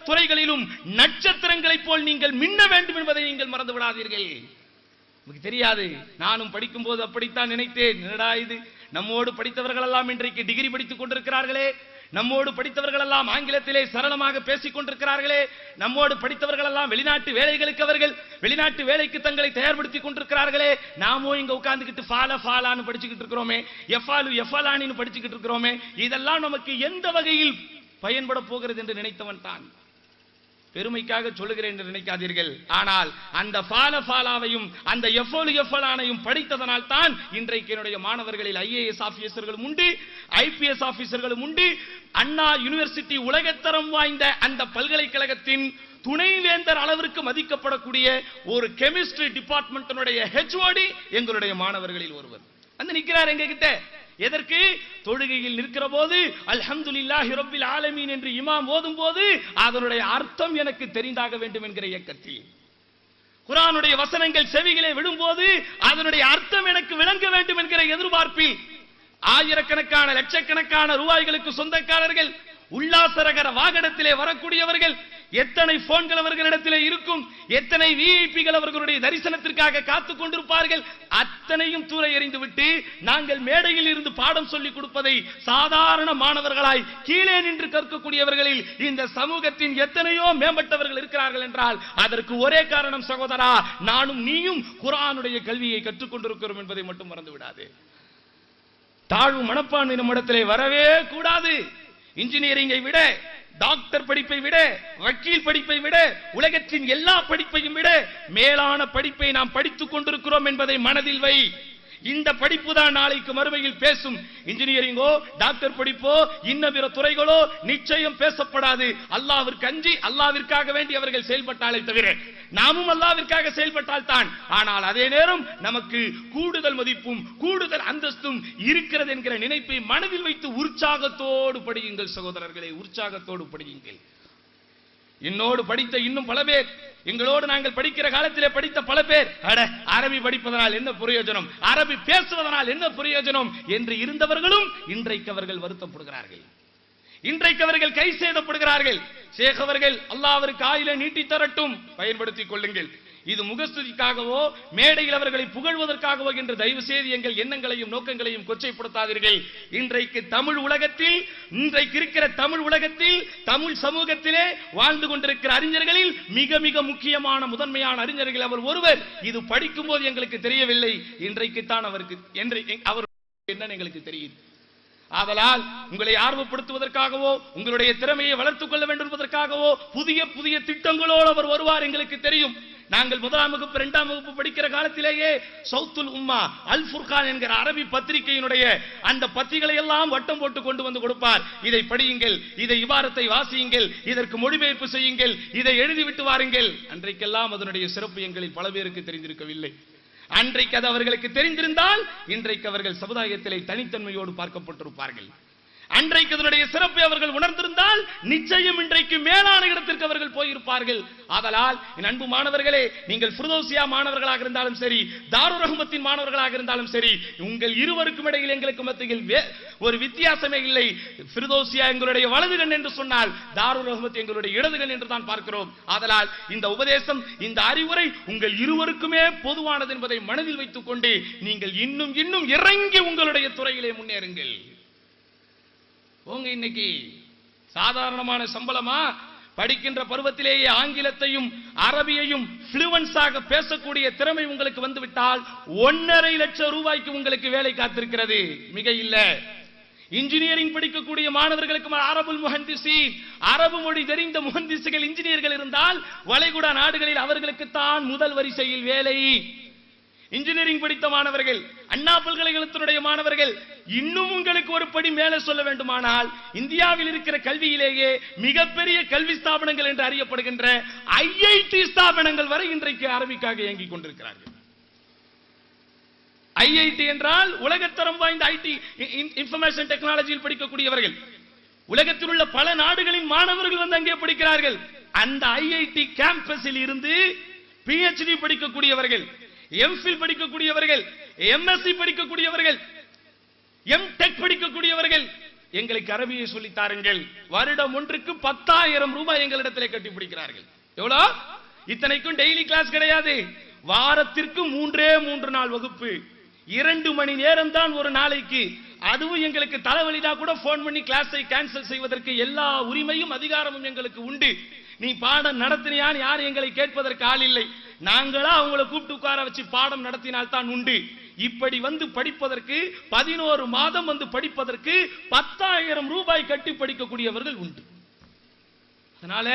துறைகளிலும் நட்சத்திரங்களைப் போல் நீங்கள் மின்ன வேண்டும் என்பதை நீங்கள் மறந்து விடாதீர்கள். உங்களுக்கு தெரியாது, நானும் படிக்கும் போது அப்படித்தான் நினைத்தேன். என்னடா இது, நம்மோடு படித்தவர்கள் எல்லாம் இன்றைக்கு டிகிரி படித்துக் கொண்டிருக்கிறார்களே, நம்மோடு படித்தவர்கள் எல்லாம் ஆங்கிலத்திலே சரளமாக பேசிக் கொண்டிருக்கிறார்களே, நம்மோடு படித்தவர்கள் எல்லாம் வெளிநாட்டு வேலைகளுக்கு அவர்கள் வெளிநாட்டு வேலைக்கு தங்களை தயார்படுத்திக் கொண்டிருக்கிறார்களே, நாமோ இங்க உட்கார்ந்துகிட்டு ஃபாலான்னு படிச்சுக்கிட்டு இருக்கிறோமே, எஃபாலானின்னு படிச்சுக்கிட்டு இருக்கிறோமே, இதெல்லாம் நமக்கு எந்த வகையில் பயன்பட போகிறது என்று நினைத்தவன் தான். பெருமைக்காக சொல்லுகிறேன் என்று நினைக்காதீர்கள். ஆனால் அந்த ஃபாலாவையும் அந்த எஃபாலானையும் படித்ததனால் தான் இன்றைக்கு என்னுடைய மாணவர்களில் IAS ஆபீசர்களும் உண்டு, IPS ஆபீசர்களும் உண்டு. அண்ணா யூனிவர்சிட்டி உலகத்தரம் வாய்ந்த அந்த பல்கலைக்கழகத்தின் துணைவேந்தர் அளவிற்கு மதிக்கப்படக்கூடிய ஒரு கெமிஸ்ட்ரி டிபார்ட்மெண்டினுடைய HOD எங்களுடைய மாணவர்களில் ஒருவர் வந்து நிற்கிறார் எங்க கிட்ட. எதற்கு? தொழுகையில் நிற்கிற போது அல்ஹம்துலில்லாஹி ரப்பில் ஆலமீன் என்று இமாம் ஓதும் போது அதனுடைய அர்த்தம் எனக்கு தெரிந்தாக வேண்டும் என்கிற இயக்கத்தில், குர்ஆனுடைய வசனங்கள் செவிகளே விழும்போது அதனுடைய அர்த்தம் எனக்கு விளங்க வேண்டும் என்கிற எதிர்பார்ப்பில் ஆயிரக்கணக்கான லட்சக்கணக்கான ரூபாய்களுக்கு சொந்தக்காரர்கள், உல்லாசரகர வாகனத்திலே வரக்கூடியவர்கள், எத்தனை போன்கள் அவர்களிடத்திலே இருக்கும், எத்தனை விஐபிகள் அவர்களுடைய தரிசனத்திற்காக காத்துக் கொண்டிருப்பார்கள், அத்தனையும் தூர எறிந்து விட்டு நாங்கள் மேடையில் இருந்து பாடம் சொல்லிக் கொடுப்பதை சாதாரண மாணவர்களாய் கீழே நின்று கற்கக்கூடியவர்களில் இந்த சமூகத்தின் எத்தனையோ மேம்பட்டவர்கள் இருக்கிறார்கள் என்றால் அதற்கு ஒரே காரணம் சகோதரா, நானும் நீயும் குர்ஆனுடைய கல்வியை கற்றுக் கொண்டிருக்கிறோம் என்பதை மட்டும் மறந்து விடாது. தாழ்வு மனப்பான்மை நம்மிடத்திலே வரவே கூடாது. இன்ஜினியரிங்கை விட, டாக்டர் படிப்பை விட, வக்கீல் படிப்பை விட, உலகத்தின் எல்லா படிப்பையும் விட மேலான படிப்பை நாம் படித்துக் கொண்டிருக்கிறோம் என்பதை மனதில் வை. இந்த படிப்பு தான் நாளைக்கு மறுமையில் பேசும். இன்ஜினியரிங்கோ, டாக்டர் படிப்போ, இன்ன பிற துறைகளோ நிச்சயம் பேசப்படாது. அல்லாஹ்விற்கு அஞ்சி அல்லாஹ்விற்காக வேண்டி அவர்கள் செயல்பட்டாலே தவிர, நாமும் அல்லாஹ்விற்காக செயல்பட்டால் தான். ஆனால் அதே நேரம் நமக்கு கூடுதல் மதிப்பும் கூடுதல் அந்தஸ்தும் இருக்கிறது என்கிற நினைப்பை மனதில் வைத்து உற்சாகத்தோடு படியுங்கள் சகோதரர்களே, உற்சாகத்தோடு படியுங்கள். என்னோடு படித்த இன்னும் பல பேர், எங்களோடு நாங்கள் படிக்கிற காலத்திலே படித்த பல பேர், அரபி படிப்பதனால் என்ன பிரயோஜனம், அரபி பேசுவதனால் என்ன பிரயோஜனம் என்று இருந்தவர்களும் இன்றைக்கு அவர்கள் வருத்தப்படுகிறார்கள், இன்றைக்கு அவர்கள் கை சேதப்படுகிறார்கள். ஷேக் அவர்கள் அல்லாஹ் அவருக்கு ஆயுளை நீட்டி தரட்டும், பயன்படுத்திக் கொள்ளுங்கள். இது முகஸ்துதிக்காகவோ மேடையில் அவர்களை புகழ்வதற்காகவோ என்று தயவு செய்து எங்கள் எண்ணங்களையும் நோக்கங்களையும் கொச்சைப்படுத்தாதீர்கள். இன்றைக்கு தமிழ் உலகத்தில், இன்றைக்கு இருக்கிற தமிழ் உலகத்தில், தமிழ் சமூகத்திலே வாழ்ந்து கொண்டிருக்கிற அறிஞர்களில் மிக மிக முக்கியமான முதன்மையான அறிஞர்கள் அவர் ஒருவர். இது படிக்கும் போது எங்களுக்கு தெரியவில்லை, இன்றைக்கு தான் அவருக்கு அவர் என்ன எங்களுக்கு தெரியும். ஆதலால் உங்களை ஆர்வப்படுத்துவதற்காகவோ உங்களுடைய திறமையை வளர்த்துக் கொள்ள வேண்டும் என்பதற்காகவோ புதிய புதிய திட்டங்களோடு அவர் வருவார் எங்களுக்கு தெரியும். நாங்கள் 1ஆம் வகுப்பு 2ஆம் வகுப்பு படிக்கிற காலத்திலேயே சௌத்துல் உம்மா, அல் ஃபுர்கான் என்கிற அரபி பத்திரிகையினுடைய அந்த பத்திகளை எல்லாம் வட்டம் போட்டு கொண்டு வந்து கொடுப்பார். இதை படியுங்கள், இதை இபாரத்தை வாசியுங்கள், இதற்கு மொழிபெயர்ப்பு செய்யுங்கள், இதை எழுதிவிட்டு வாருங்கள். அன்றைக்கெல்லாம் அதனுடைய சிறப்பு எங்களில் பல பேருக்கு தெரிந்திருக்கவில்லை. அன்றைக்கு அது அவர்களுக்கு தெரிந்திருந்தால் இன்றைக்கு அவர்கள் சமுதாயத்திலே தனித்தன்மையோடு பார்க்கப்பட்டிருப்பார்கள். அன்றைக்கு அதனுடைய சிறப்பை அவர்கள் உணர்ந்திருந்தால் நிச்சயம் இன்றைக்கு மேலான இடத்திற்கு அவர்கள் போயிருப்பார்கள். ஆதலால் என் அன்பு மாணவர்களே, நீங்கள் ஃபிர்தௌசியா மாணவர்களாக இருந்தாலும் சரி, தாருர் ரஹ்மத்தின் மாணவர்களாக இருந்தாலும் சரி, உங்கள் இருவருக்கும் இடையில் எங்களுக்கு மத்தியில் ஒரு வித்தியாசமே இல்லை. ஃபிர்தௌசியா எங்களுடைய வலது கண் என்று சொன்னால் தாருர் ரஹ்மத் எங்களுடைய இடது கண் என்று தான் பார்க்கிறோம். ஆதலால் இந்த உபதேசம், இந்த அறிவுரை உங்கள் இருவருக்குமே பொதுவானது என்பதை மனதில் வைத்துக் கொண்டு நீங்கள் இன்னும் இன்னும் இறங்கி உங்களுடைய துறையிலே முன்னேறுங்கள். இன்னைக்கு சாதாரணமான சம்பளமா? படிக்கின்ற பருவத்திலேயே ஆங்கிலத்தையும் அரபியையும் ஃப்ளூவன்ஸாக பேசக்கூடிய திறமை உங்களுக்கு வந்துவிட்டால் 1.5 லட்சம் ரூபாய்க்கு உங்களுக்கு வேலை காத்திருக்கிறது. மிக இல்ல. இன்ஜினியரிங் படிக்கக்கூடிய மாணவர்களுக்கு அரபுல் முஹந்திஸீன், அரபு மொழி தெரிந்த முஹந்திஸ்கள், இன்ஜினியர்கள் இருந்தால் வளைகுடா நாடுகளில் அவர்களுக்கு தான் முதல் வரிசையில் வேலை. இன்ஜினியரிங் படித்த மாணவர்கள், அண்ணா பல்கலைக்கழகத்தினுடைய மாணவர்கள். இன்னும் உங்களுக்கு ஒரு படி மேலே சொல்ல வேண்டுமானால், இந்தியாவில் இருக்கிற கல்வியிலேயே மிகப்பெரிய கல்வி ஸ்தாபனங்கள் என்று அறியப்படுகின்ற ஐஐடி ஸ்தாபனங்கள் வரை இன்றைக்கு அரபிக்காக இயங்கிக் கொண்டிருக்கிறார்கள். ஐஐடி என்றால் உலகத்தரம் வாய்ந்த ஐடி, இன்ஃபர்மேஷன் டெக்னாலஜியில் படிக்கக்கூடியவர்கள். உலகத்தில் உள்ள பல நாடுகளின் மாணவர்கள் வந்து அங்கே படிக்கிறார்கள். அந்த ஐஐடி கேம்பஸில் இருந்து PhD படிக்கக்கூடியவர்கள், எம்ஃபில் படிக்கக்கூடியவர்கள், எம்எஸ்சி படிக்கக்கூடியவர்கள், எம்டெக் படிக்கக்கூடியவர்கள் எங்களுக்கு அரபியை சொல்லித் தாருங்கள். வருடம் ஒன்றுக்கு 10,000 ரூபாய் எங்களிடத்திலே கட்டி பிடிக்கிறார்கள். எவ்வளவு? இத்தனைக்கும் டெய்லி கிளாஸ் கிடையாது. வாரத்திற்கு 3 நாள் வகுப்பு, 2 மணி நேரம் தான் ஒரு நாளைக்கு. அதுவும் எங்களுக்கு தலைவலினா கூட போன் பண்ணி கிளாஸை கேன்சல் செய்வதற்கு எல்லா உரிமையும் அதிகாரமும் எங்களுக்கு உண்டு. நீ பாடம் நடத்தினியான்னு யாரும் எங்களை கேட்பதற்கு ஆள் இல்லை. நாங்களா அவங்களை கூப்பிட்டு உட்கார வச்சு பாடம் நடத்தினால் தான் உண்டு. இப்படி வந்து படிப்பதற்கு 11 மாதம் வந்து படிப்பதற்கு 10,000 ரூபாய் கட்டி படிக்கக்கூடியவர்கள் உண்டு. அதனால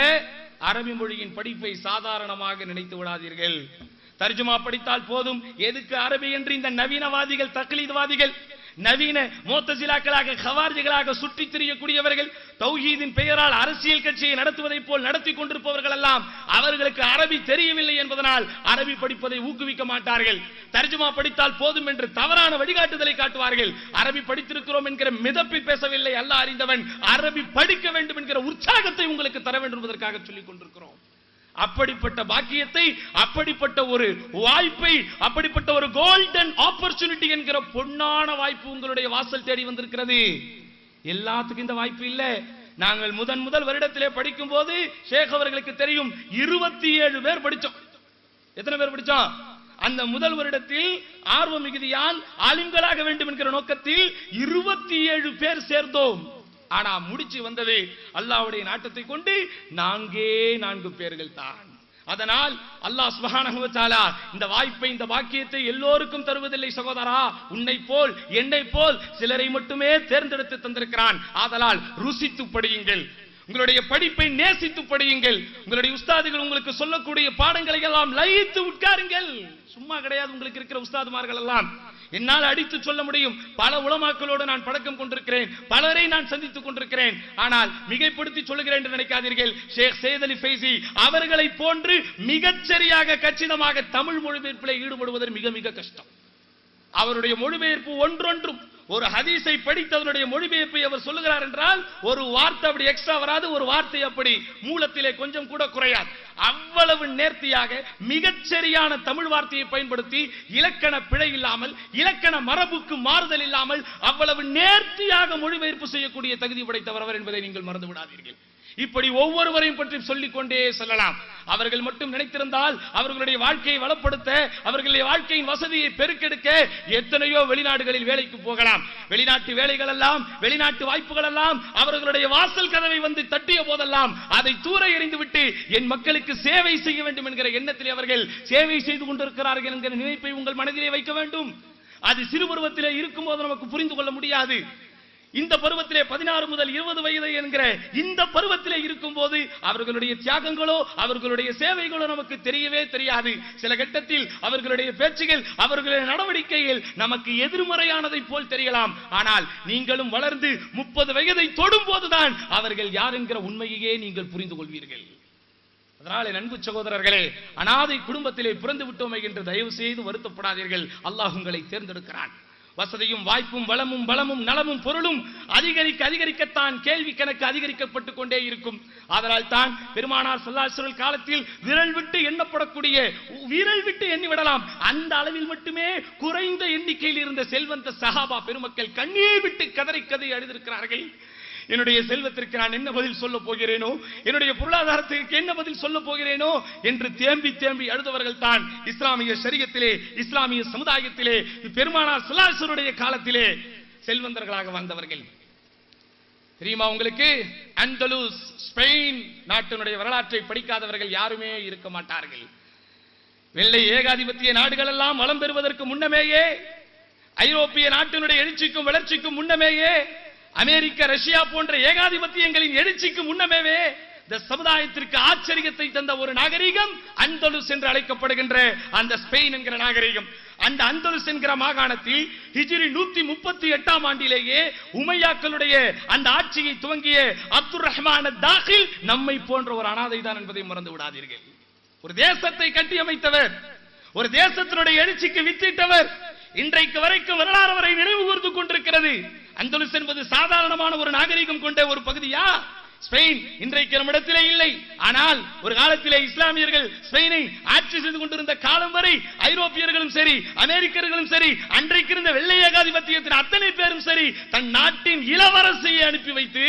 அரபி மொழியின் படிப்பை சாதாரணமாக நினைத்து விடாதீர்கள். தர்ஜுமா படித்தால் போதும். எதுக்கு அரபி என்று இந்த நவீனவாதிகள், தக்லீத்வாதிகள், நவீன முத்தஸிலாக்களாக, கவாரிஜிகளாக சுற்றி திரியக்கூடியவர்கள், தௌஹீதின் பெயரால் அரசியல் கட்சியை நடத்துவதை போல் நடத்தி கொண்டிருப்பவர்கள் எல்லாம் அவர்களுக்கு அரபி தெரியவில்லை என்பதனால் அரபி படிப்பதை ஊக்குவிக்க மாட்டார்கள். தர்ஜுமா படித்தால் போதும் என்று தவறான வழிகாட்டுதலை காட்டுவார்கள். அரபி படித்திருக்கிறோம் என்கிற மிதப்பில் பேசவில்லை. அல்லாஹ் அறிந்தவன். அரபி படிக்க வேண்டும் என்கிற உற்சாகத்தை உங்களுக்கு தர வேண்டும் என்பதற்காக சொல்லிக் கொண்டிருக்கிறோம். அப்படிப்பட்ட பாக்கியத்தை, அப்படிப்பட்ட ஒரு வாய்ப்பை, அப்படிப்பட்ட ஒரு கோல்டன் ஆப்பர்ச்சுனிட்டி என்கிற பொன்னான வாய்ப்பு உங்களுடைய வாசல் தேடி வந்திருக்கிறது. எல்லாத்துக்கும் இந்த வாய்ப்பு இல்ல. நாங்கள் முதல் வருடத்திலே படிக்கும் போது ஷேக் அவர்களுக்கு தெரியும், 27 பேர் படிச்சோம். எத்தனை பேர் படிச்சோம்? அந்த முதல் வருடத்தில் ஆர்வ மிகுதியால் ஆலிம்களாக வேண்டும் என்கிற நோக்கத்தில் 27 பேர் சேர்ந்தோம். ஆனா முடிச்சு வந்தது அல்லாஹ்வுடைய நாட்டத்தை கொண்டு 4 பேர்கள் தான். அதனால் அல்லாஹ் சுப்ஹானஹு வ தஆலா இந்த வாய்ப்பை, இந்த பாக்கியத்தை எல்லோருக்கும் தருவதில்லை சகோதரா. உன்னை போல் என்னை போல் சிலரை மட்டுமே தேர்ந்தெடுத்து தந்திருக்கிறான். ஆதலால் ருசித்து படியுங்கள், உங்களுடைய படிப்பை நேசித்து படியுங்கள். உங்களுடைய உஸ்தாதுகள் உங்களுக்கு சொல்லக்கூடிய பாடங்களை எல்லாம் லயித்து உட்காருங்கள். சும்மா கிடையாது உங்களுக்கு இருக்கிற உஸ்தாதுமார்கள் எல்லாம். என்னால் அடித்து சொல்ல முடியும். பல உலமாக்களோடு நான் பழக்கம் கொண்டிருக்கிறேன், பலரை நான் சந்தித்துக் கொண்டிருக்கிறேன். ஆனால் மிகைப்படுத்தி சொல்லுகிறேன் என்று நினைக்காதீர்கள். ஷேக் சையத் அலி ஃபைசி அவர்களை போன்று மிகச்சரியாக கச்சிதமாக தமிழ் மொழிபெயர்ப்பில் ஈடுபடுவதற்கு மிக மிக கஷ்டம். அவருடைய மொழிபெயர்ப்பு ஒன்றொன்றும், ஒரு ஹதீஸை படித்தவருடைய மொழிபெயர்ப்பை அவர் சொல்லுகிறார் என்றால் ஒரு வார்த்தை அப்படி எக்ஸ்ட்ரா வராது, ஒரு வார்த்தை அப்படி மூலத்திலே கொஞ்சம் கூட குறையாது. அவ்வளவு நேர்த்தியாக மிகச்சரியான தமிழ் வார்த்தையை பயன்படுத்தி, இலக்கண பிழை இல்லாமல், இலக்கண மரபுக்கு மாறுதல் இல்லாமல் அவ்வளவு நேர்த்தியாக மொழிபெயர்ப்பு செய்யக்கூடிய தகுதி படைத்தவர் அவர் என்பதை நீங்கள் மறந்து விடாதீர்கள். இப்படி ஒவ்வொருவரையும் பற்றி சொல்லிக் கொண்டே செல்லலாம். அவர்கள் மட்டும் நினைத்திருந்தால் அவர்களுடைய வாழ்க்கையை வளப்படுத்த, அவர்களுடைய வாழ்க்கையின் வசதியை பெருக்கெடுக்க எத்தனையோ வெளிநாடுகளில் வேலைக்கு போகலாம். வெளிநாட்டு வேலைகள் எல்லாம், வெளிநாட்டு வாய்ப்புகள் எல்லாம் அவர்களுடைய வாசல் கதவை வந்து தட்டிய போதெல்லாம் அதை தூர எறிந்துவிட்டு என் மக்களுக்கு சேவை செய்ய வேண்டும் என்கிற எண்ணத்தில் அவர்கள் சேவை செய்து கொண்டிருக்கிறார்கள் என்கிற நினைப்பை உங்கள் மனதிலே வைக்க வேண்டும். அது சிறு பருவத்திலே இருக்கும் போது நமக்கு புரிந்து கொள்ள முடியாது. இந்த பருவத்திலே 16 முதல் 20 வயது என்கிற இந்த பருவத்திலே இருக்கும் போது அவர்களுடைய தியாகங்களோ அவர்களுடைய சேவைகளோ நமக்கு தெரியவே தெரியாது. சில கட்டத்தில் அவர்களுடைய பேச்சுகள், அவர்களுடைய நடவடிக்கைகள் நமக்கு எதிர்மறையானதை போல் தெரியலாம். ஆனால் நீங்களும் வளர்ந்து 30 வயதை தொடும் போதுதான் அவர்கள் யார் என்கிற உண்மையையே நீங்கள் புரிந்து கொள்வீர்கள். அதனால அன்பு சகோதரர்களே, அனாதை குடும்பத்திலே பிறந்து விட்டோமே என்று தயவு செய்து வருத்தப்படாதீர்கள். அல்லாஹ் உங்களை தேர்ந்தெடுக்கிறான். வசதியும் வாய்ப்பும் வளமும் பலமும் நலமும் பொருளும் அதிகரிக்கத்தான் கேள்வி கணக்கு அதிகரிக்கப்பட்டு கொண்டே இருக்கும். அதனால் தான் பெருமானார் ஸல்லல்லாஹு அலைஹி வஸல்லம் காலத்தில் விரல் விட்டு எண்ணப்படக்கூடிய, விரல் விட்டு எண்ணிவிடலாம் அந்த அளவில் மட்டுமே குறைந்த எண்ணிக்கையில் இருந்த செல்வந்த சஹாபா பெருமக்கள் கண்ணீர் விட்டு கதறி அழுதிருக்கிறார்கள். என்னுடைய செல்வத்திற்கு நான் என்ன பதில் சொல்ல போகிறேனோ, என்னுடைய பொருளாதாரத்திற்கு என்ன பதில் சொல்ல போகிறேனோ என்று தேம்பி அழுதவர்கள் தான் இஸ்லாமிய ஷரியத்திலே, இஸ்லாமிய சமுதாயத்திலே பெருமானார் ஸல்லல்லாஹு அலைஹி வஸல்லம் காலத்திலே செல்வந்தர்களாக வாழ்ந்தவர்கள். தெரியுமா உங்களுக்கு? அந்தலூஸ், ஸ்பெயின் நாட்டினுடைய வரலாற்றை படிக்காதவர்கள் யாருமே இருக்க மாட்டார்கள். வெள்ளை ஏகாதிபத்திய நாடுகள் எல்லாம் வளம் பெறுவதற்கு முன்னமேயே, ஐரோப்பிய நாட்டினுடைய எழுச்சிக்கும் வளர்ச்சிக்கும் முன்னமேயே, அமெரிக்கா, ரஷ்யா போன்ற ஏகாதிபத்தியங்களின் எழுச்சிக்கு முன்னமேவே இந்த சமுதாயத்திற்கு ஆச்சரியத்தை தந்த ஒரு நாகரிகம் அந்தலுஸ் என்று அழைக்கப்படுகின்ற அந்த ஸ்பெயின் என்கிற நாகரிகம். அந்த அந்தலுஸ் என்கிற மாகாணத்தில் ஹிஜ்ரி 138ஆம் ஆண்டிலேயே உமையாக்களுடைய அந்த ஆட்சியை துவங்கிய அப்துர் ரஹ்மான் தாகில் நம்மை போன்ற ஒரு அனாதை தான் என்பதை மறந்து விடாதீர்கள். ஒரு தேசத்தை கட்டியமைத்தவர், ஒரு தேசத்தினுடைய எழுச்சிக்கு வித்திட்டவர். இன்றைக்கு வரைக்கும் வரலாறு வரை நினைவு கூர்ந்து கொண்டிருக்கிறது. அந்தலுஸ் என்பது சாதாரணமான ஒரு நாகரிகம் கொண்ட ஒரு பகுதியா? ஸ்பெயின் இன்றைக்கு நம்மிடத்திலே இல்லை. ஆனால் ஒரு காலத்திலே இஸ்லாமியர்கள் ஸ்பெயினை ஆட்சி செய்து கொண்டிருந்த காலம் வரை ஐரோப்பியர்களும் சரி, அமெரிக்கர்களும் சரி, அன்றைக்கு இருந்த வெள்ளை ஏகாதிபத்தியத்தின் அத்தனை பேரும் சரி, தன் நாட்டின் இளவரசியை அனுப்பி வைத்து,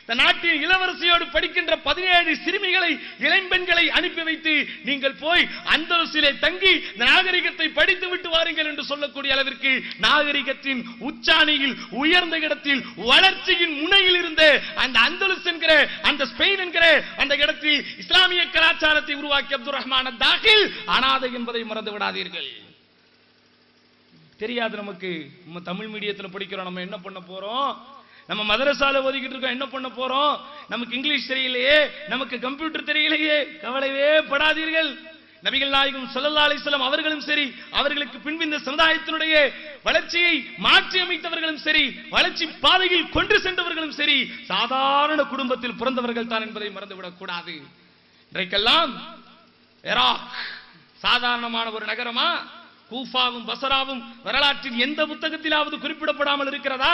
தன் நாட்டின் இளவரசியோடு படிக்கின்ற 17 சிறுமிகளை, இளம்பெண்களை அனுப்பி வைத்து, நீங்கள் போய் அந்தலுஸிலே தங்கி இந்த நாகரிகத்தை படித்து விட்டு வாருங்கள் என்று சொல்லக்கூடிய அளவிற்கு நாகரிகத்தின் உச்சாணியில், உயர்ந்த இடத்தில், வளர்ச்சியின் முனையில் இருந்த அந்த அந்தலுஸ் என்கிற அந்த ஸ்பெயின் என்கிற அந்த இடத்தில் இஸ்லாமிய கலாச்சாரத்தை உருவாக்கிய அப்துர் ரஹ்மான் தாகில் அனாதை என்பதை மறந்து விடாதீர்கள். தெரியாது நமக்கு. நம்ம தமிழ் மீடியத்தில் படிக்கிறோம், நம்ம என்ன பண்ண போறோம்? நம்ம மதரசால ஓதிக்கிட்டு இருக்கோம், என்ன பண்ண போறோம்? நமக்கு இங்கிலீஷ் தெரியலையே, நமக்கு கம்ப்யூட்டர் தெரியலையே. கவலையே படாதீர்கள். நபிகள் நாயகம் ஸல்லல்லாஹு அலைஹி வஸல்லம் அவர்களும் சரி, அவர்களுக்கு பின்பு இந்த சமுதாயத்தினுடைய வளர்ச்சியை மாற்றி அமைத்தவர்களும் சரி, வளர்ச்சி பாதையில் கொண்டு சென்றவர்களும் சரி, சாதாரண குடும்பத்தில் பிறந்தவர்கள் தான் என்பதை மறந்துவிடக் கூடாது. இன்றைக்கெல்லாம் இராக் சாதாரணமான ஒரு நகரமா? கூஃபாவும் பசராவும் வரலாற்றின் எந்த புத்தகத்திலாவது குறிப்பிடப்படாமல் இருக்கிறதா?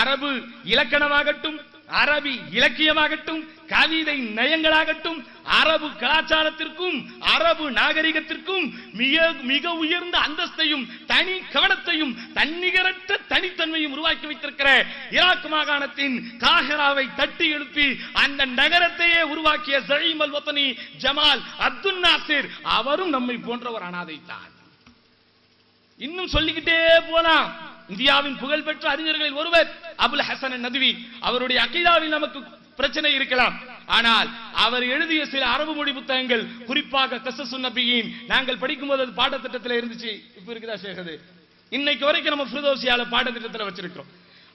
அரபு இலக்கணமாகட்டும், அரபி இலக்கியமாகட்டும், கவிதை நயங்களாகட்டும், அரபு கலாச்சாரத்திற்கும் அரபு நாகரிகத்திற்கும் மிக மிக உயர்ந்த அந்தஸ்தையும் தனி கவனத்தையும் தன்னிகரற்ற தனித்தன்மையும் உருவாக்கி வைத்திருக்கிற ஈராக் மாகாணத்தின் காஹிராவை தட்டி எழுப்பி அந்த நகரத்தையே உருவாக்கிய ஸஈம் அல் வத்னி ஜமால் அப்துல் நாசிர் அவரும் நம்மை போன்ற ஒரு அனாதைத்தான். இன்னும் சொல்லிக்கிட்டே போலாம். இந்தியாவின் புகழ்பெற்ற அறிஞர்களில் ஒருவர் அபுல் ஹசன் நத்வி. அவருடைய அகீதாவில் நமக்கு பிரச்சனை இருக்கலாம், ஆனால் அவர் எழுதிய சில அரபு மொழி புத்தகங்கள், குறிப்பாக கஸஸுன் நபியின், நாங்கள் படிக்கும் போது அது பாடத்திட்டத்தில் இருந்துச்சு. இப்ப இருக்குதா ஷேக்? அது இன்னைக்கு வரைக்கும் நம்ம ஃபிர்தௌசியால பாடத்திட்டத்தில் வச்சிருக்கிறோம்.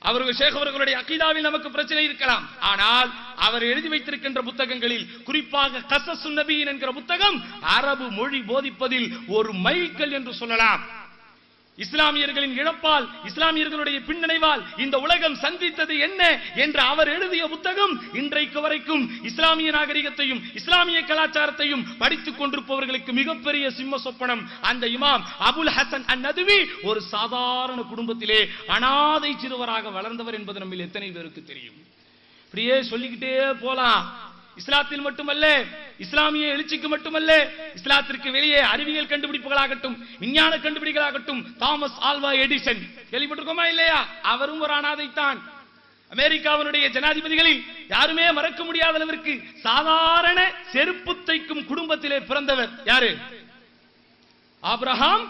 அவர்கள் ஷேக் அவர்களுடைய அகீதாவில் நமக்கு பிரச்சனை இருக்கலாம், ஆனால் அவர் எழுதி வைத்திருக்கின்ற புத்தகங்களில், குறிப்பாக கஸஸுன் நபியின் என்கிற புத்தகம் அரபு மொழி போதிப்பதில் ஒரு மைல்கல் என்று சொல்லலாம். இஸ்லாமியர்களின் இழப்பால், இஸ்லாமியர்களுடைய பின்னடைவால் இந்த உலகம் சந்தித்தது என்ன என்று அவர் எழுதிய புத்தகம் இன்றைக்கு வரைக்கும் இஸ்லாமிய நாகரிகத்தையும் இஸ்லாமிய கலாச்சாரத்தையும் படித்துக் கொண்டிருப்பவர்களுக்கு மிகப்பெரிய சிம்ம சொப்பனம். அந்த இமாம் அபுல் ஹசன் அன்-நத்வி ஒரு சாதாரண குடும்பத்திலே அனாதை சிறுவராக வளர்ந்தவர் என்பது நம்மில் எத்தனை பேருக்கு தெரியும்? இப்படியே சொல்லிக்கிட்டே போலாம். இஸ்லாத்தில் மட்டுமல்ல, இஸ்லாமிய எழுச்சிக்கு மட்டுமல்ல, இஸ்லாத்திற்கு வெளியே அறிவியல் கண்டுபிடிப்புகளாகட்டும், விஞ்ஞான கண்டுபிடிப்புகளாகட்டும், தாமஸ் ஆல்வா எடிசன் கேள்விப்பட்டிருக்கோமா இல்லையா? அவரும் ஒரு அனாதைத்தான். அமெரிக்காவினுடைய ஜனாதிபதிகளில் யாருமே மறக்க முடியாத அளவிற்கு சாதாரண செருப்பு தைக்கும் குடும்பத்திலே பிறந்தவர் யாரு? Abraham